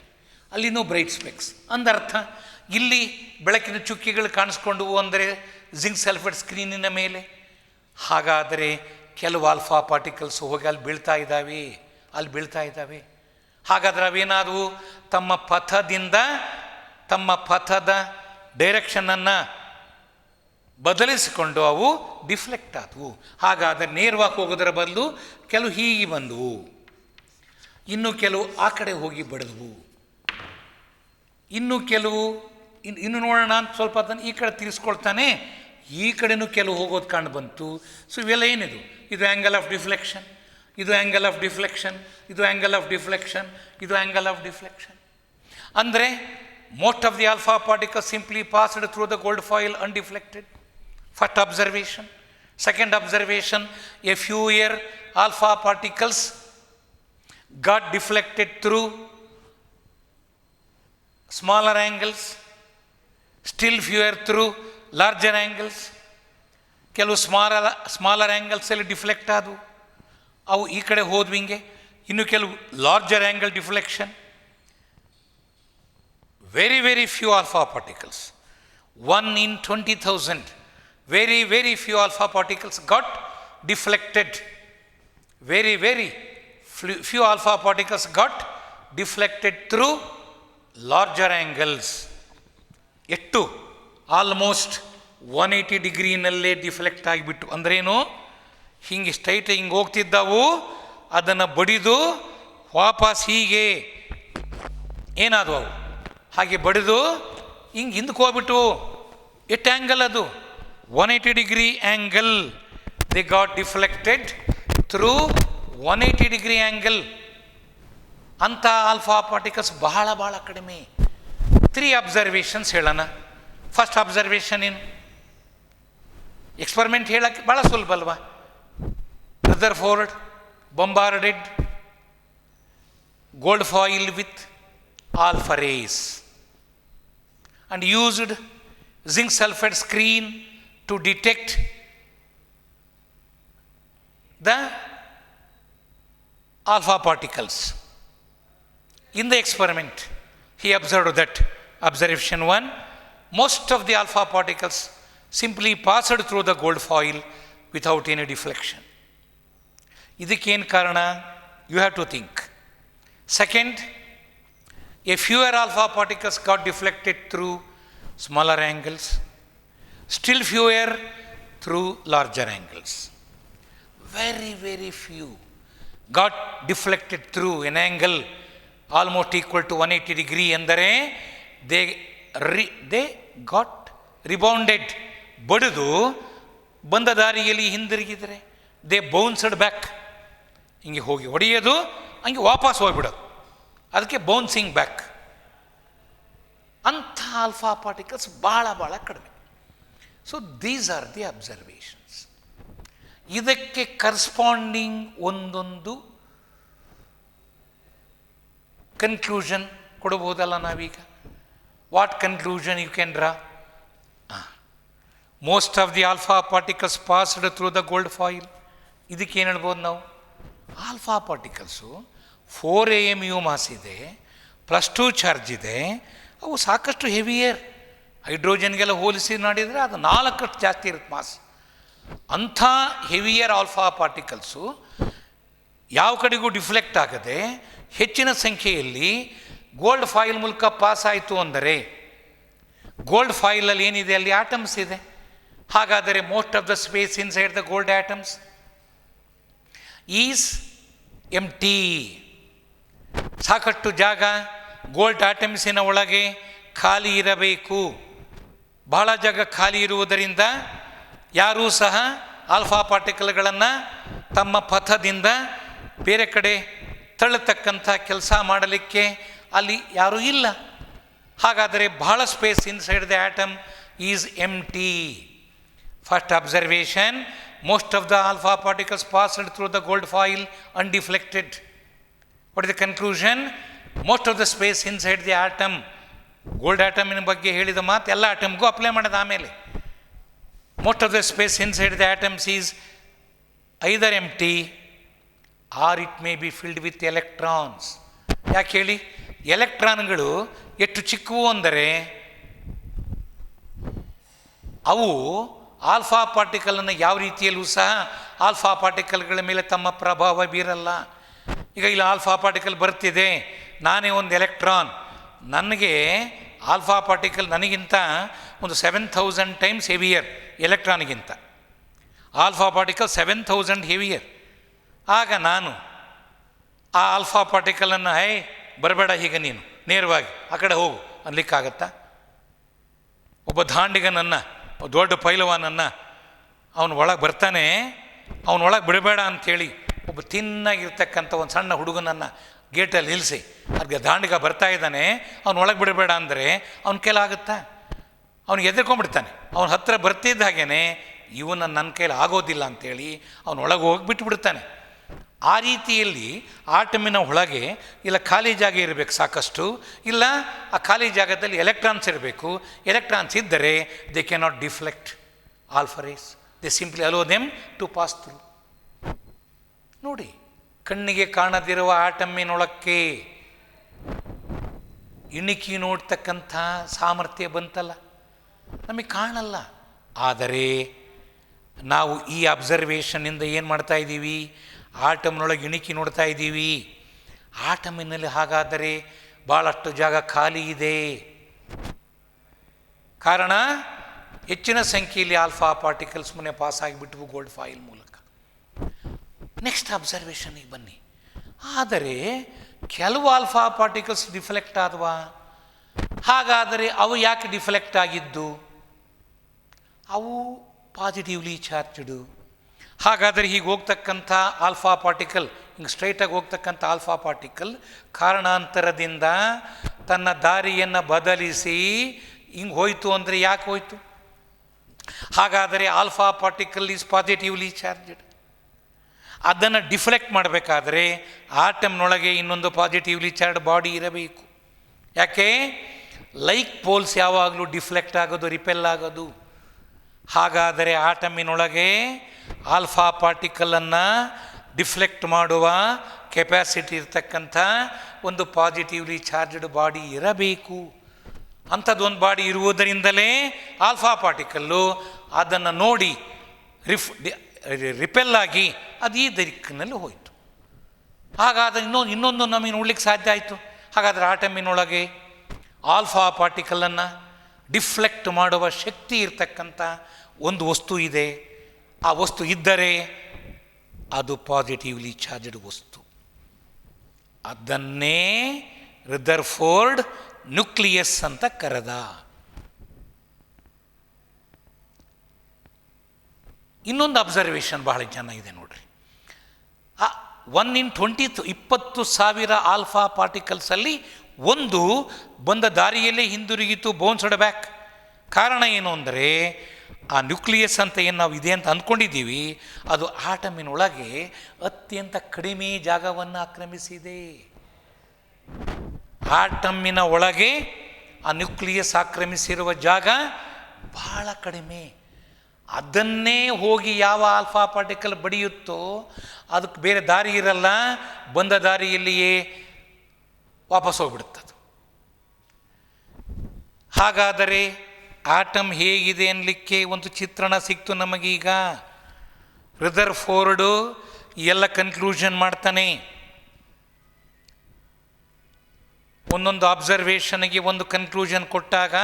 ಅಲ್ಲಿನೂ ಬ್ರೈಟ್ ಸ್ಪೆಕ್ಸ್ ಅಂದರ್ಥ. ಇಲ್ಲಿ ಬೆಳಕಿನ ಚುಕ್ಕೆಗಳು ಕಾಣಿಸ್ಕೊಂಡವು ಅಂದರೆ ಜಿಂಕ್ ಸಲ್ಫೈಡ್ ಸ್ಕ್ರೀನಿನ ಮೇಲೆ. ಹಾಗಾದರೆ ಕೆಲವು ಆಲ್ಫಾ ಪಾರ್ಟಿಕಲ್ಸ್ ಹೋಗಿ ಅಲ್ಲಿ ಬೀಳ್ತಾ ಇದ್ದಾವೆ. ಹಾಗಾದರೆ ಅವೇನಾದವು? ತಮ್ಮ ಪಥದ ಡೈರೆಕ್ಷನನ್ನು ಬದಲಿಸಿಕೊಂಡು ಅವು ಡಿಫ್ಲೆಕ್ಟ್ ಆದವು. ಹಾಗಾದರೆ ನೇರವಾಗಿ ಹೋಗೋದರ ಬದಲು ಕೆಲವು ಹೀಗೆ ಬಂದವು, ಇನ್ನು ಕೆಲವು ಆ ಕಡೆ ಹೋಗಿ ಬಡಿದವು, ಇನ್ನು ಕೆಲವು ಇನ್ನು ನೋಡೋಣ ಅಂತ ಸ್ವಲ್ಪ ಅದನ್ನು ಈ ಕಡೆ ತಿರ್ಸ್ಕೊಳ್ತಾನೆ, ಈ ಕಡೆನೂ ಕೆಲವು ಹೋಗೋದು ಕಂಡು ಬಂತು. ಸೊ ಇವೆಲ್ಲ ಏನಿದು? ಇದು ಆ್ಯಂಗಲ್ ಆಫ್ ಡಿಫ್ಲೆಕ್ಷನ್, ಇದು ಆ್ಯಂಗಲ್ ಆಫ್ ಡಿಫ್ಲೆಕ್ಷನ್, ಇದು ಆ್ಯಂಗಲ್ ಆಫ್ ಡಿಫ್ಲೆಕ್ಷನ್, ಇದು ಆ್ಯಂಗಲ್ ಆಫ್ ಡಿಫ್ಲೆಕ್ಷನ್. ಅಂದರೆ most of the alpha particle simply passed through the gold foil undeflected. First observation. Second observation, a few air alpha particles got deflected through smaller angles, still fewer through larger angles. ಕೆಲವು smaller ಆ್ಯಂಗಲ್ಸಲ್ಲಿ deflect ಆದವು, ಅವು ಈ ಕಡೆ ಹೋದ್ವು ಹಿಂಗೆ. ಇನ್ನು ಕೆಲವು larger angle deflection. Very very few alpha particles, 1 in 20,000, very very few alpha particles got deflected. Very very few alpha particles got deflected through larger angles. ಎಷ್ಟು almost 180 ಡಿಗ್ರಿನಲ್ಲೇ deflect ಆಗಿಬಿಟ್ಟು. ಅಂದ್ರೇನು, ಹಿಂಗೆ ಸ್ಟ್ರೈಟ್ ಹಿಂಗೆ ಹೋಗ್ತಿದ್ದವು, ಅದನ್ನು ಬಡಿದು ವಾಪಸ್ ಹೀಗೆ ಏನಾದವು ಅವು ಹಾಗೆ ಬಡಿದು ಹಿಂಗೆ ಹಿಂದಕ್ಕೆ ಹೋಗ್ಬಿಟ್ಟು. ಎಷ್ಟು ಆ್ಯಂಗಲ್ ಅದು? 180 degree angle. They got deflected through 180 degree angle. ಅಂಥ ಆಲ್ಫಾ ಪಾರ್ಟಿಕಲ್ಸ್ ಬಹಳ ಭಾಳ ಕಡಿಮೆ. 3 ಅಬ್ಸರ್ವೇಷನ್ಸ್ ಹೇಳೋಣ. ಫಸ್ಟ್ ಅಬ್ಸರ್ವೇಷನ್ ಏನು? ಎಕ್ಸ್ಪರಿಮೆಂಟ್ ಹೇಳೋಕ್ಕೆ ಭಾಳ ಸುಲಭ ಅಲ್ವಾ? ರದರ್ಫೋರ್ಡ್ bombarded gold foil with alpha rays and used zinc sulfide screen to detect the alpha particles. In the experiment, he observed that, observation 1, most of the alpha particles simply passed through the gold foil without any deflection. ಇದಕ್ಕೇನು ಕಾರಣ? You have to think. Second, a fewer alpha particles got deflected through smaller angles, still fewer through larger angles. Very very few got deflected through an angle almost equal to 180 degree. ಎಂದರೆ they got rebounded. ಬಡಿದು ಬಂದ ದಾರಿಯಲ್ಲಿ ಹಿಂದಿರುಗಿದರೆ they ಬೌನ್ಸ್ಡ್ back. ಹಿಂಗೆ ಹೋಗಿ ಹೊಡೆಯೋದು, ಹಂಗೆ ವಾಪಸ್ ಹೋಗ್ಬಿಡೋದು, ಅದಕ್ಕೆ ಬೌನ್ಸಿಂಗ್ ಬ್ಯಾಕ್. ಅಂಥ ಆಲ್ಫಾ ಪಾರ್ಟಿಕಲ್ಸ್ ಭಾಳ ಭಾಳ ಕಡಿಮೆ. So these are the observations. ಇದಕ್ಕೆ ಕರೆಸ್ಪಾಂಡಿಂಗ್ ಒಂದೊಂದು ಕನ್ಕ್ಲೂಷನ್ ಕೊಡಬಹುದಲ್ಲ ನಾವೀಗ? What conclusion you can draw? Most of the alpha particles passed through the gold foil. ಇದಕ್ಕೆ ಏನು ಹೇಳ್ಬೋದು ನಾವು? ಆಲ್ಫಾ ಪಾರ್ಟಿಕಲ್ಸು 4 AMU ಮಾಸ್ ಇದೆ, +2 ಚಾರ್ಜ್ ಇದೆ, ಅವು ಸಾಕಷ್ಟು ಹೆವಿಯರ್. ಹೈಡ್ರೋಜನ್ಗೆಲ್ಲ ಹೋಲಿಸಿ ನೋಡಿದರೆ ಅದು 4 ಜಾಸ್ತಿ ಇರುತ್ತೆ ಮಾಸ್. ಅಂಥ ಹೆವಿಯರ್ ಆಲ್ಫಾ ಪಾರ್ಟಿಕಲ್ಸು ಯಾವ ಕಡೆಗೂ ಡಿಫ್ಲೆಕ್ಟ್ ಆಗದೆ ಹೆಚ್ಚಿನ ಸಂಖ್ಯೆಯಲ್ಲಿ ಗೋಲ್ಡ್ ಫಾಯಿಲ್ ಮೂಲಕ ಪಾಸ್ ಆಯಿತು ಅಂದರೆ, ಗೋಲ್ಡ್ ಫಾಯಿಲಲ್ಲಿ ಏನಿದೆ ಅಲ್ಲಿ ಆಟಮ್ಸ್ ಇದೆ. ಹಾಗಾದರೆ most of the space inside the gold atoms is empty. ಸಾಕಷ್ಟು ಜಾಗ ಗೋಲ್ಡ್ ಆಟಮ್ಸಿನ ಒಳಗೆ ಖಾಲಿ ಇರಬೇಕು. ಬಹಳ ಜಾಗ ಖಾಲಿ ಇರುವುದರಿಂದ ಯಾರೂ ಸಹ ಆಲ್ಫಾ ಪಾರ್ಟಿಕಲ್ಗಳನ್ನು ತಮ್ಮ ಪಥದಿಂದ ಬೇರೆ ಕಡೆ ತಳ್ಳತಕ್ಕಂಥ ಕೆಲಸ ಮಾಡಲಿಕ್ಕೆ ಅಲ್ಲಿ ಯಾರೂ ಇಲ್ಲ. ಹಾಗಾದರೆ ಬಹಳ space inside the atom is empty. First observation, most of the alpha particles passed through the gold foil undeflected. What is the conclusion? Most of the space inside the atom, gold ಆಟಮಿನ ಬಗ್ಗೆ ಹೇಳಿದ ಮಾತು ಎಲ್ಲ ಆಟಮ್ಗೂ apply ಮಾಡೋದು. ಆಮೇಲೆ most of the space inside the atoms is either empty or it may be filled with electrons. ಯಾಕೆ ಹೇಳಿ? ಎಲೆಕ್ಟ್ರಾನ್ಗಳು ಎಷ್ಟು ಚಿಕ್ಕವು ಅಂದರೆ ಅವು ಆಲ್ಫಾ ಪಾರ್ಟಿಕಲನ್ನು ಯಾವ ರೀತಿಯಲ್ಲೂ ಸಹ ಆಲ್ಫಾ ಪಾರ್ಟಿಕಲ್ಗಳ ಮೇಲೆ ತಮ್ಮ ಪ್ರಭಾವ ಬೀರಲ್ಲ. ಈಗ ಇಲ್ಲಿ ಆಲ್ಫಾ ಪಾರ್ಟಿಕಲ್ ಬರ್ತಿದೆ, ನಾನೇ ಒಂದು ಎಲೆಕ್ಟ್ರಾನ್, ನನಗೆ ಆಲ್ಫಾ ಪಾರ್ಟಿಕಲ್ ನನಗಿಂತ ಒಂದು 7000 ಟೈಮ್ಸ್ ಹೆವಿಯರ್ ಎಲೆಕ್ಟ್ರಾನ್ಗಿಂತ. Alpha particle 7000 heavier. ಆಗ ನಾನು ಆ ಆಲ್ಫಾ ಪಾರ್ಟಿಕಲನ್ನು ಬರಬೇಡ ಹೀಗೆ ನೀನು ನೇರವಾಗಿ ಆ ಕಡೆ ಹೋಗು ಅನ್ಲಿಕ್ಕಾಗತ್ತಾ? ಒಬ್ಬ ದಾಂಡಿಗನನ್ನು, ದೊಡ್ಡ ಪೈಲವಾನನ್ನು ಅವನು ಒಳಗೆ ಬರ್ತಾನೆ, ಅವನೊಳಗೆ ಬಿಡಬೇಡ ಅಂಥೇಳಿ ಒಬ್ಬ ತಿನ್ನಾಗಿರ್ತಕ್ಕಂಥ ಒಂದು ಸಣ್ಣ ಹುಡುಗನನ್ನು ಗೇಟಲ್ಲಿ ನಿಲ್ಲಿಸಿ ಅದಕ್ಕೆ ದಾಂಡಿಗ ಬರ್ತಾ ಇದ್ದಾನೆ, ಅವನೊಳಗೆ ಬಿಡಬೇಡ ಅಂದರೆ ಅವನ ಕೆಲ ಆಗುತ್ತಾ? ಅವನಿಗೆ ಎದುರ್ಕೊಂಡ್ಬಿಡ್ತಾನೆ. ಅವನ ಹತ್ರ ಬರ್ತಿದ್ದ ಹಾಗೇ ಇವನ ನನ್ನ ಕೈಲಿ ಆಗೋದಿಲ್ಲ ಅಂಥೇಳಿ ಅವನೊಳಗೆ ಹೋಗಿ ಬಿಟ್ಟುಬಿಡ್ತಾನೆ. ಆ ರೀತಿಯಲ್ಲಿ ಆಟಮಿನ ಒಳಗೆ ಇಲ್ಲ ಖಾಲಿ ಜಾಗ ಇರಬೇಕು ಸಾಕಷ್ಟು, ಇಲ್ಲ ಆ ಖಾಲಿ ಜಾಗದಲ್ಲಿ ಎಲೆಕ್ಟ್ರಾನ್ಸ್ ಇರಬೇಕು. ಎಲೆಕ್ಟ್ರಾನ್ಸ್ ಇದ್ದರೆ they cannot deflect alpha rays, they simply allow them to pass through. ನೋಡಿ, ಕಣ್ಣಿಗೆ ಕಾಣದಿರುವ ಆಟಮ್ಮಿನೊಳಕ್ಕೆ ಇಣಿಕಿ ನೋಡ್ತಕ್ಕಂಥ ಸಾಮರ್ಥ್ಯ ಬಂತಲ್ಲ, ನಮಗೆ ಕಾಣಲ್ಲ. ಆದರೆ ನಾವು ಈ ಅಬ್ಸರ್ವೇಷನ್ನಿಂದ ಏನು ಮಾಡ್ತಾ ಇದ್ದೀವಿ, ಆಟಮ್ನೊಳಗೆ ಇಣಿಕಿ ನೋಡ್ತಾ ಇದ್ದೀವಿ. ಆಟಮಿನಲ್ಲಿ ಹಾಗಾದರೆ ಭಾಳಷ್ಟು ಜಾಗ ಖಾಲಿ ಇದೆ. ಕಾರಣ ಹೆಚ್ಚಿನ ಸಂಖ್ಯೆಯಲ್ಲಿ ಆಲ್ಫಾ ಪಾರ್ಟಿಕಲ್ಸ್ ಮನೆ ಪಾಸ್ ಆಗಿಬಿಟ್ವು ಗೋಲ್ಡ್ ಫಾಯಿಲ್ ಮೂಲಕ. ನೆಕ್ಸ್ಟ್ ಅಬ್ಸರ್ವೇಷನ್ನಿಗೆ ಬನ್ನಿ. ಆದರೆ ಕೆಲವು ಆಲ್ಫಾ ಪಾರ್ಟಿಕಲ್ಸ್ ಡಿಫ್ಲೆಕ್ಟ್ ಆದವಾ? ಹಾಗಾದರೆ ಅವು ಯಾಕೆ ಡಿಫ್ಲೆಕ್ಟ್ ಆಗಿದ್ದು? ಅವು ಪಾಸಿಟಿವ್ಲಿ ಚಾರ್ಜ್ಡು. ಹಾಗಾದರೆ ಹೀಗೆ ಹೋಗ್ತಕ್ಕಂಥ ಆಲ್ಫಾ ಪಾರ್ಟಿಕಲ್, ಹಿಂಗೆ ಸ್ಟ್ರೈಟಾಗಿ ಹೋಗ್ತಕ್ಕಂಥ ಆಲ್ಫಾ ಪಾರ್ಟಿಕಲ್ ಕಾರಣಾಂತರದಿಂದ ತನ್ನ ದಾರಿಯನ್ನು ಬದಲಿಸಿ ಹಿಂಗೆ ಹೋಯಿತು ಅಂದರೆ ಯಾಕೆ ಹೋಯಿತು? ಹಾಗಾದರೆ alpha particle is positively charged. ಅದನ್ನು ಡಿಫ್ಲೆಕ್ಟ್ ಮಾಡಬೇಕಾದ್ರೆ ಆಟಮ್ನೊಳಗೆ ಇನ್ನೊಂದು ಪಾಸಿಟಿವ್ಲಿ ಚಾರ್ಜ್ ಬಾಡಿ ಇರಬೇಕು. ಯಾಕೆ? ಲೈಕ್ ಪೋಲ್ಸ್ ಯಾವಾಗಲೂ ಡಿಫ್ಲೆಕ್ಟ್ ಆಗೋದು, ರಿಪೆಲ್ ಆಗೋದು. ಹಾಗಾದರೆ ಆಟಮಿನೊಳಗೆ ಆಲ್ಫಾ ಪಾರ್ಟಿಕಲನ್ನು ಡಿಫ್ಲೆಕ್ಟ್ ಮಾಡುವ ಕೆಪ್ಯಾಸಿಟಿ ಇರತಕ್ಕಂಥ ಒಂದು ಪಾಸಿಟಿವ್ಲಿ ಚಾರ್ಜ್ಡ್ ಬಾಡಿ ಇರಬೇಕು. ಅಂಥದ್ದೊಂದು ಬಾಡಿ ಇರುವುದರಿಂದಲೇ ಆಲ್ಫಾ ಪಾರ್ಟಿಕಲ್ಲು ಅದನ್ನು ನೋಡಿ ರಿಪೆಲ್ ಆಗಿ ಅದು ಈ ದಿಕ್ಕಿನಲ್ಲಿ ಹೋಯಿತು. ಹಾಗಾದರೆ ಇನ್ನೊಂದು ನಮಗೆ ನೋಡ್ಲಿಕ್ಕೆ ಸಾಧ್ಯ ಆಯಿತು. ಹಾಗಾದರೆ ಆಟಮಿನೊಳಗೆ ಆಲ್ಫಾ ಪಾರ್ಟಿಕಲನ್ನು ಡಿಫ್ಲೆಕ್ಟ್ ಮಾಡುವ ಶಕ್ತಿ ಇರತಕ್ಕಂಥ ಒಂದು ವಸ್ತು ಇದೆ. ಆ ವಸ್ತು ಇದ್ದರೆ ಅದು ಪಾಸಿಟಿವ್ಲಿ ಚಾರ್ಜ್ಡ್ ವಸ್ತು. ಅದನ್ನೇ ರದರ್ಫೋರ್ಡ್ ನ್ಯೂಕ್ಲಿಯಸ್ ಅಂತ ಕರೆದ. ಇನ್ನೊಂದು ಅಬ್ಸರ್ವೇಷನ್ ಬಹಳ ಚೆನ್ನಾಗಿದೆ ನೋಡ್ರಿ. 1 in 20,000 ಆಲ್ಫಾ ಪಾರ್ಟಿಕಲ್ಸಲ್ಲಿ ಒಂದು ಬಂದ ದಾರಿಯಲ್ಲೇ ಹಿಂದಿರುಗಿತು, ಬೌನ್ಸ್ಡ್ ಬ್ಯಾಕ್. ಕಾರಣ ಏನು ಅಂದರೆ ಆ ನ್ಯೂಕ್ಲಿಯಸ್ ಅಂತ ಏನು ನಾವು ಇದೆ ಅಂತ ಅಂದ್ಕೊಂಡಿದ್ದೀವಿ, ಅದು ಆಟಮಿನೊಳಗೆ ಅತ್ಯಂತ ಕಡಿಮೆ ಜಾಗವನ್ನು ಆಕ್ರಮಿಸಿದೆ. ಆಟಮ್ಮಿನ ಒಳಗೆ ಆ ನ್ಯೂಕ್ಲಿಯಸ್ ಆಕ್ರಮಿಸಿರುವ ಜಾಗ ಬಹಳ ಕಡಿಮೆ. ಅದನ್ನೇ ಹೋಗಿ ಯಾವ ಆಲ್ಫಾ ಪಾರ್ಟಿಕಲ್ ಬಡಿಯುತ್ತೋ ಅದಕ್ಕೆ ಬೇರೆ ದಾರಿ ಇರಲ್ಲ, ಬಂದ ದಾರಿಯಲ್ಲಿಯೇ ವಾಪಸ್ ಹೋಗ್ಬಿಡುತ್ತದು. ಹಾಗಾದರೆ ಆಟಮ್ ಹೇಗಿದೆ ಅನ್ನಲಿಕ್ಕೆ ಒಂದು ಚಿತ್ರಣ ಸಿಕ್ತು ನಮಗೀಗ. ರದರ್ಫೋರ್ಡ್ ಎಲ್ಲ ಕನ್ಕ್ಲೂಷನ್ ಮಾಡ್ತಾನೆ. ಒಂದೊಂದು ಅಬ್ಸರ್ವೇಷನ್ಗೆ ಒಂದು ಕನ್ಕ್ಲೂಷನ್ ಕೊಟ್ಟಾಗ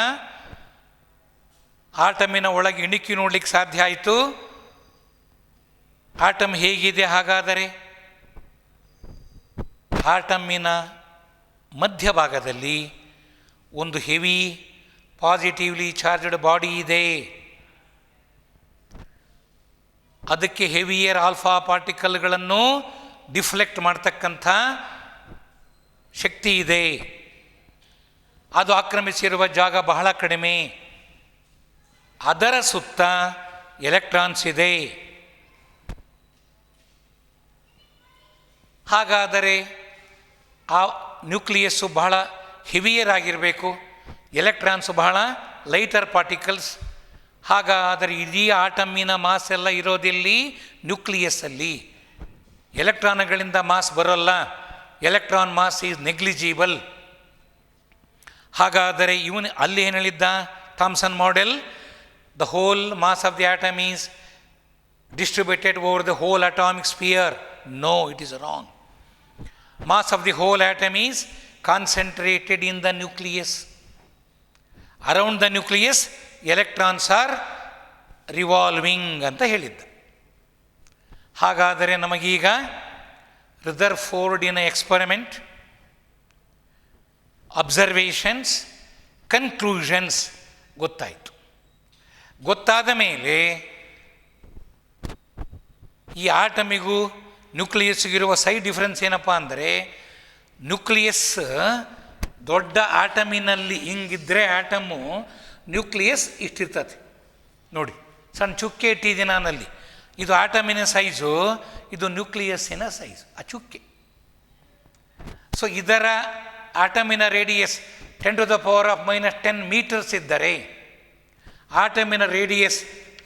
ಆಟಮಿನ ಒಳಗೆ ಇಣಿಕಿ ನೋಡ್ಲಿಕ್ಕೆ ಸಾಧ್ಯ ಆಯಿತು. ಆಟಮ್ ಹೇಗಿದೆ? ಹಾಗಾದರೆ ಆಟಮ್ಮಿನ ಮಧ್ಯಭಾಗದಲ್ಲಿ ಒಂದು ಹೆವಿ ಪಾಸಿಟಿವ್ಲಿ ಚಾರ್ಜ್ಡ್ ಬಾಡಿ ಇದೆ. ಅದಕ್ಕೆ ಹೆವಿಯರ್ ಆಲ್ಫಾ ಪಾರ್ಟಿಕಲ್ಗಳನ್ನು ಡಿಫ್ಲೆಕ್ಟ್ ಮಾಡ್ತಕ್ಕಂಥ ಶಕ್ತಿ ಇದೆ. ಅದು ಆಕ್ರಮಿಸಿರುವ ಜಾಗ ಬಹಳ ಕಡಿಮೆ. ಅದರ ಸುತ್ತ ಎಲೆಕ್ಟ್ರಾನ್ಸ್ ಇದೆ. ಹಾಗಾದರೆ ಆ ನ್ಯೂಕ್ಲಿಯಸ್ಸು ಬಹಳ ಹೆವಿಯರ್ ಆಗಿರಬೇಕು, ಎಲೆಕ್ಟ್ರಾನ್ಸು ಬಹಳ ಲೈಟರ್ ಪಾರ್ಟಿಕಲ್ಸ್. ಹಾಗಾದರೆ ಇಡೀ ಆಟಮ್ಮಿನ ಮಾಸ್ ಎಲ್ಲ ಇರೋದಿಲ್ಲಿ ನ್ಯೂಕ್ಲಿಯಸ್ಸಲ್ಲಿ. ಎಲೆಕ್ಟ್ರಾನ್ಗಳಿಂದ ಮಾಸ್ ಬರೋಲ್ಲ, ಎಲೆಕ್ಟ್ರಾನ್ ಮಾಸ್ ಈಸ್ ನೆಗ್ಲಿಜಿಬಲ್. ಹಾಗಾದರೆ ಇವನು ಅಲ್ಲಿ ಏನು ಹೇಳಿದ್ದ Thomson model? The whole mass of the atom is distributed over the whole atomic sphere. No, it is wrong. Mass of the whole atom is concentrated in the nucleus. Around the nucleus, electrons are revolving ಅಂತ ಹೇಳಿದ್ದ. ಹಾಗಾದರೆ ನಮಗೀಗ ರದರ್ಫೋರ್ಡಿನ experiment, observations, conclusions ಗೊತ್ತಾಯಿತು. ಗೊತ್ತಾದ ಮೇಲೆ ಈ ಆಟಮಿಗೂ ನ್ಯೂಕ್ಲಿಯಸ್ಗಿರುವ side difference ಏನಪ್ಪ ಅಂದರೆ, ನ್ಯೂಕ್ಲಿಯಸ್ ದೊಡ್ಡ ಆಟಮಿನಲ್ಲಿ ಹಿಂಗಿದ್ದರೆ ಆಟಮು ನ್ಯೂಕ್ಲಿಯಸ್ ಇಷ್ಟಿರ್ತದೆ ನೋಡಿ, ಸಣ್ಣ ಚುಕ್ಕೆ ಇಟ್ಟಿದ್ದೀನಿ ನಾನಲ್ಲಿ. ಇದು ಆಟಮಿನ ಸೈಜು, ಇದು ನ್ಯೂಕ್ಲಿಯಸ್ಸಿನ ಸೈಜು, ಆ ಚುಕ್ಕೆ. ಸೊ ಇದರ ಆಟಮಿನ ರೇಡಿಯಸ್ 10⁻⁻10 ಮೀಟರ್ಸ್ ಇದ್ದರೆ, ಆಟಮಿನ ರೇಡಿಯಸ್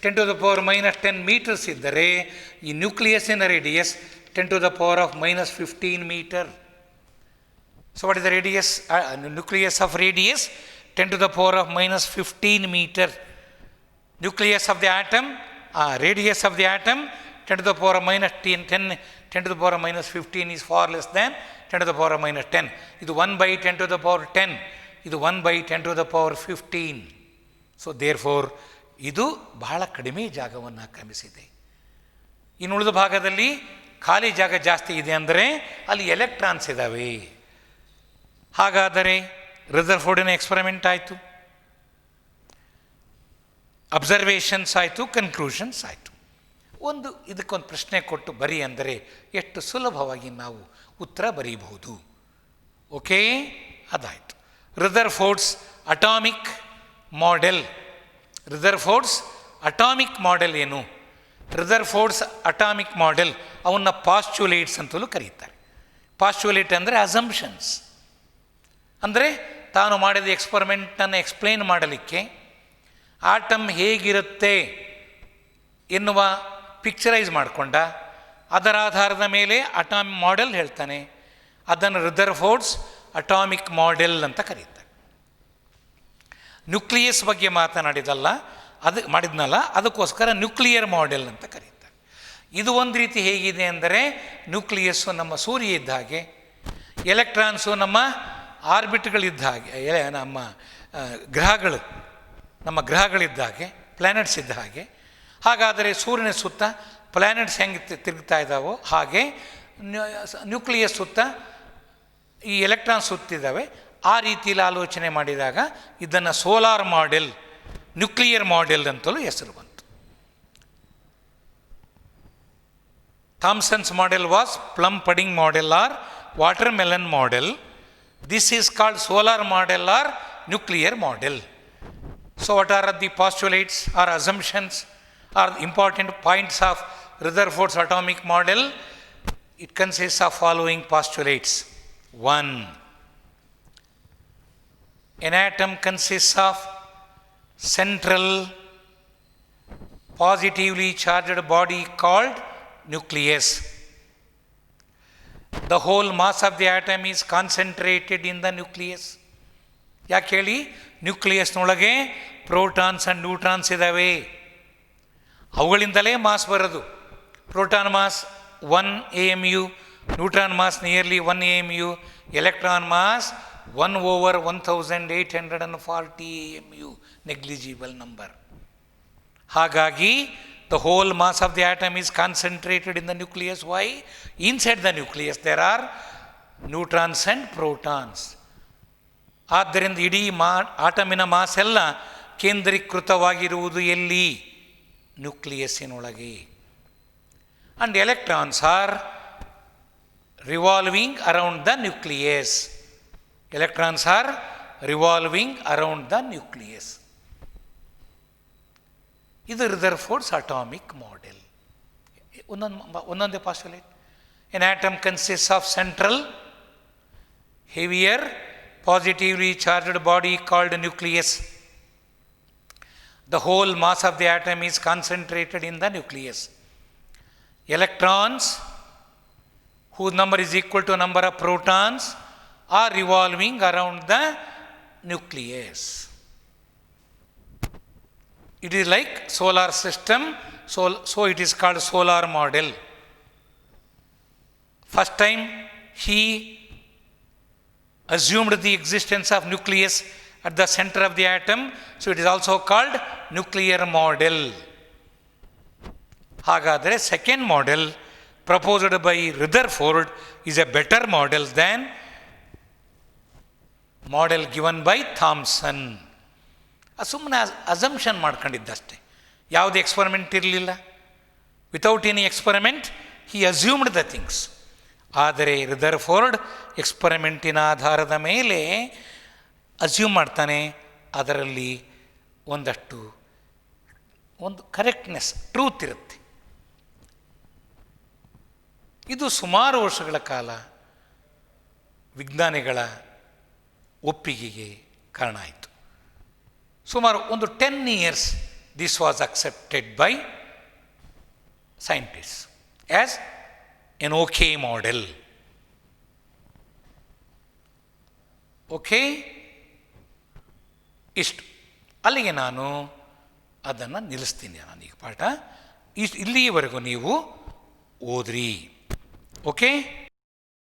10⁻⁻10 ಮೀಟರ್ಸ್ ಇದ್ದರೆ, ಈ ನ್ಯೂಕ್ಲಿಯಸ್ಸಿನ radius 10⁻⁻15 metre. So what is the radius, nucleus of radius 10⁻⁻15 metre. Nucleus of the atom, radius of the atom 10⁻⁻15 is far less than 10⁻⁻10. ಇದು 1/10⁻10, ಇದು 1/10⁻15. ಸೊ ದೇರ್ಫೋರ್ ಇದು ಬಹಳ ಕಡಿಮೆ ಜಾಗವನ್ನು ಆಕ್ರಮಿಸಿದೆ. ಇನ್ನುಳಿದ ಭಾಗದಲ್ಲಿ ಖಾಲಿ ಜಾಗ ಜಾಸ್ತಿ ಇದೆ ಅಂದರೆ ಅಲ್ಲಿ ಎಲೆಕ್ಟ್ರಾನ್ಸ್ ಇದ್ದಾವೆ. ಹಾಗಾದರೆ ರದರ್ಫೋರ್ಡಿನ ಎಕ್ಸ್ಪರಿಮೆಂಟ್ ಆಯಿತು, ಅಬ್ಸರ್ವೇಷನ್ಸ್ ಆಯಿತು, ಕನ್ಕ್ಲೂಷನ್ಸ್ ಆಯಿತು. ಇದಕ್ಕೊಂದು ಪ್ರಶ್ನೆ ಕೊಟ್ಟು ಬರಿ ಅಂದರೆ ಎಷ್ಟು ಸುಲಭವಾಗಿ ನಾವು ಉತ್ತರ ಬರೀಬಹುದು. ಓಕೆ, ಅದಾಯಿತು. Rutherford's atomic model. Rutherford's atomic model ಏನು? ರದರ್ಫೋರ್ಡ್ಸ್ ಅಟಾಮಿಕ್ ಮಾಡೆಲ್ ಅವನ್ನ ಪಾಸ್ಚುಲೇಟ್ಸ್ ಅಂತಲೂ ಕರೀತಾರೆ. ಪಾಸ್ಚುಲೇಟ್ ಅಂದರೆ ಅಸಂಪ್ಷನ್ಸ್, ಅಂದರೆ ತಾನು ಮಾಡಿದ ಎಕ್ಸ್ಪರಿಮೆಂಟನ್ನು ಎಕ್ಸ್ಪ್ಲೇನ್ ಮಾಡಲಿಕ್ಕೆ ಆಟಮ್ ಹೇಗಿರುತ್ತೆ ಎನ್ನುವ ಪಿಕ್ಚರೈಸ್ ಮಾಡಿಕೊಂಡ, ಅದರ ಆಧಾರದ ಮೇಲೆ ಅಟಾಮಿಕ್ ಮಾಡೆಲ್ ಹೇಳ್ತಾನೆ. ಅದನ್ನು ರದರ್ಫೋರ್ಡ್ಸ್ ಅಟಾಮಿಕ್ ಮಾಡೆಲ್ ಅಂತ ಕರೀತಾರೆ. ನ್ಯೂಕ್ಲಿಯಸ್ ಬಗ್ಗೆ ಮಾಡಿದ್ನಲ್ಲ, ಅದಕ್ಕೋಸ್ಕರ ನ್ಯೂಕ್ಲಿಯರ್ ಮಾಡೆಲ್ ಅಂತ ಕರೀತಾರೆ. ಇದು ಒಂದು ರೀತಿ ಹೇಗಿದೆ ಅಂದರೆ, ನ್ಯೂಕ್ಲಿಯಸ್ಸು ನಮ್ಮ ಸೂರ್ಯ ಇದ್ದ ಹಾಗೆ, ಎಲೆಕ್ಟ್ರಾನ್ಸು ನಮ್ಮ ಆರ್ಬಿಟ್ಗಳಿದ್ದ ಹಾಗೆ, ನಮ್ಮ ಗ್ರಹಗಳಿದ್ದ ಹಾಗೆ, ಪ್ಲ್ಯಾನೆಟ್ಸ್ ಇದ್ದ ಹಾಗೆ. ಹಾಗಾದರೆ ಸೂರ್ಯನ ಸುತ್ತ ಪ್ಲ್ಯಾನೆಟ್ಸ್ ಹೆಂಗೆ ತಿರುಗ್ತಾ ಇದ್ದಾವೋ ಹಾಗೆ ನ್ಯೂಕ್ಲಿಯಸ್ ಸುತ್ತ ಈ ಎಲೆಕ್ಟ್ರಾನ್ ಸುತ್ತಿದ್ದಾವೆ. ಆ ರೀತಿಯಲ್ಲಿ ಆಲೋಚನೆ ಮಾಡಿದಾಗ ಇದನ್ನು ಸೋಲಾರ್ ಮಾಡೆಲ್, ನ್ಯೂಕ್ಲಿಯರ್ ಮಾಡೆಲ್ ಅಂತಲೂ ಹೆಸರು ಬಂತು. Thomson's model was plum pudding model or watermelon model. This is called solar model or nuclear model. So what are the postulates or assumptions or important points of Rutherford's atomic model? It consists of following postulates. 1. An atom consists of central positively charged body called nucleus. The whole mass of the atom is concentrated in the nucleus. ಯಾಕೆ ಹೇಳಿ? ನ್ಯೂಕ್ಲಿಯಸ್ನೊಳಗೆ protons and neutrons ಇದ್ದಾವೆ, ಅವುಗಳಿಂದಲೇ mass ಬರೋದು. Proton mass 1 AMU, neutron mass nearly 1 AMU, electron mass 1/1840 AMU, negligible number. ಹಾಗಾಗಿ the whole mass of the atom is concentrated in the nucleus. Why? Inside the nucleus there are neutrons and protons. ಆದ್ದರಿಂದ ಇಡೀ ಆಟಮಿನ mass ಎಲ್ಲ ಕೇಂದ್ರೀಕೃತವಾಗಿರುವುದು ಎಲ್ಲಿ? ನ್ಯೂಕ್ಲಿಯಸ್ಸಿನೊಳಗೆ. And electrons are revolving around the nucleus. Electrons are revolving around the nucleus. ಇದು Rutherford's atomic model. ಒಂದೊಂದೇ postulate. N atom consists of central heavier positively charged body called nucleus. The whole mass of the atom is concentrated in the nucleus. Electrons, whose number is equal to number of protons, are revolving around the nucleus. It is like solar system, so it is called solar model. First time he assumed the existence of nucleus at the center of the atom, so it is also called nuclear model. ಹಾಗಾದರೆ second model proposed by Rutherford is a better model than model given by Thomson. ಸುಮ್ಮನೆ assumption ಮಾಡ್ಕೊಂಡಿದ್ದಷ್ಟೇ, ಯಾವುದೇ experiment ಇರಲಿಲ್ಲ. Without any experiment he assumed the things. ಆದರೆ Rutherford ಎಕ್ಸ್ಪರಿಮೆಂಟಿನ ಆಧಾರದ ಮೇಲೆ assume ಮಾಡ್ತಾನೆ, ಅದರಲ್ಲಿ ಒಂದು ಕರೆಕ್ಟ್ನೆಸ್, ಟ್ರೂತ್ ಇರುತ್ತೆ. ಇದು ಸುಮಾರು ವರ್ಷಗಳ ಕಾಲ ವಿಜ್ಞಾನಿಗಳ ಒಪ್ಪಿಗೆಗೆ ಕಾರಣ ಆಯಿತು. ಸುಮಾರು ಒಂದು 10 years this was accepted by scientist as an okay model. Okay, ಇಷ್ಟು ಅಲ್ಲಿಗೆ ನಾನು ಅದನ್ನು ನಿಲ್ಲಿಸ್ತೀನಿ. ನಾನೀಗ ಪಾಠ ಇಲ್ಲಿಯವರೆಗೂ ನೀವು ಓದ್ರಿ. ಓಕೆ.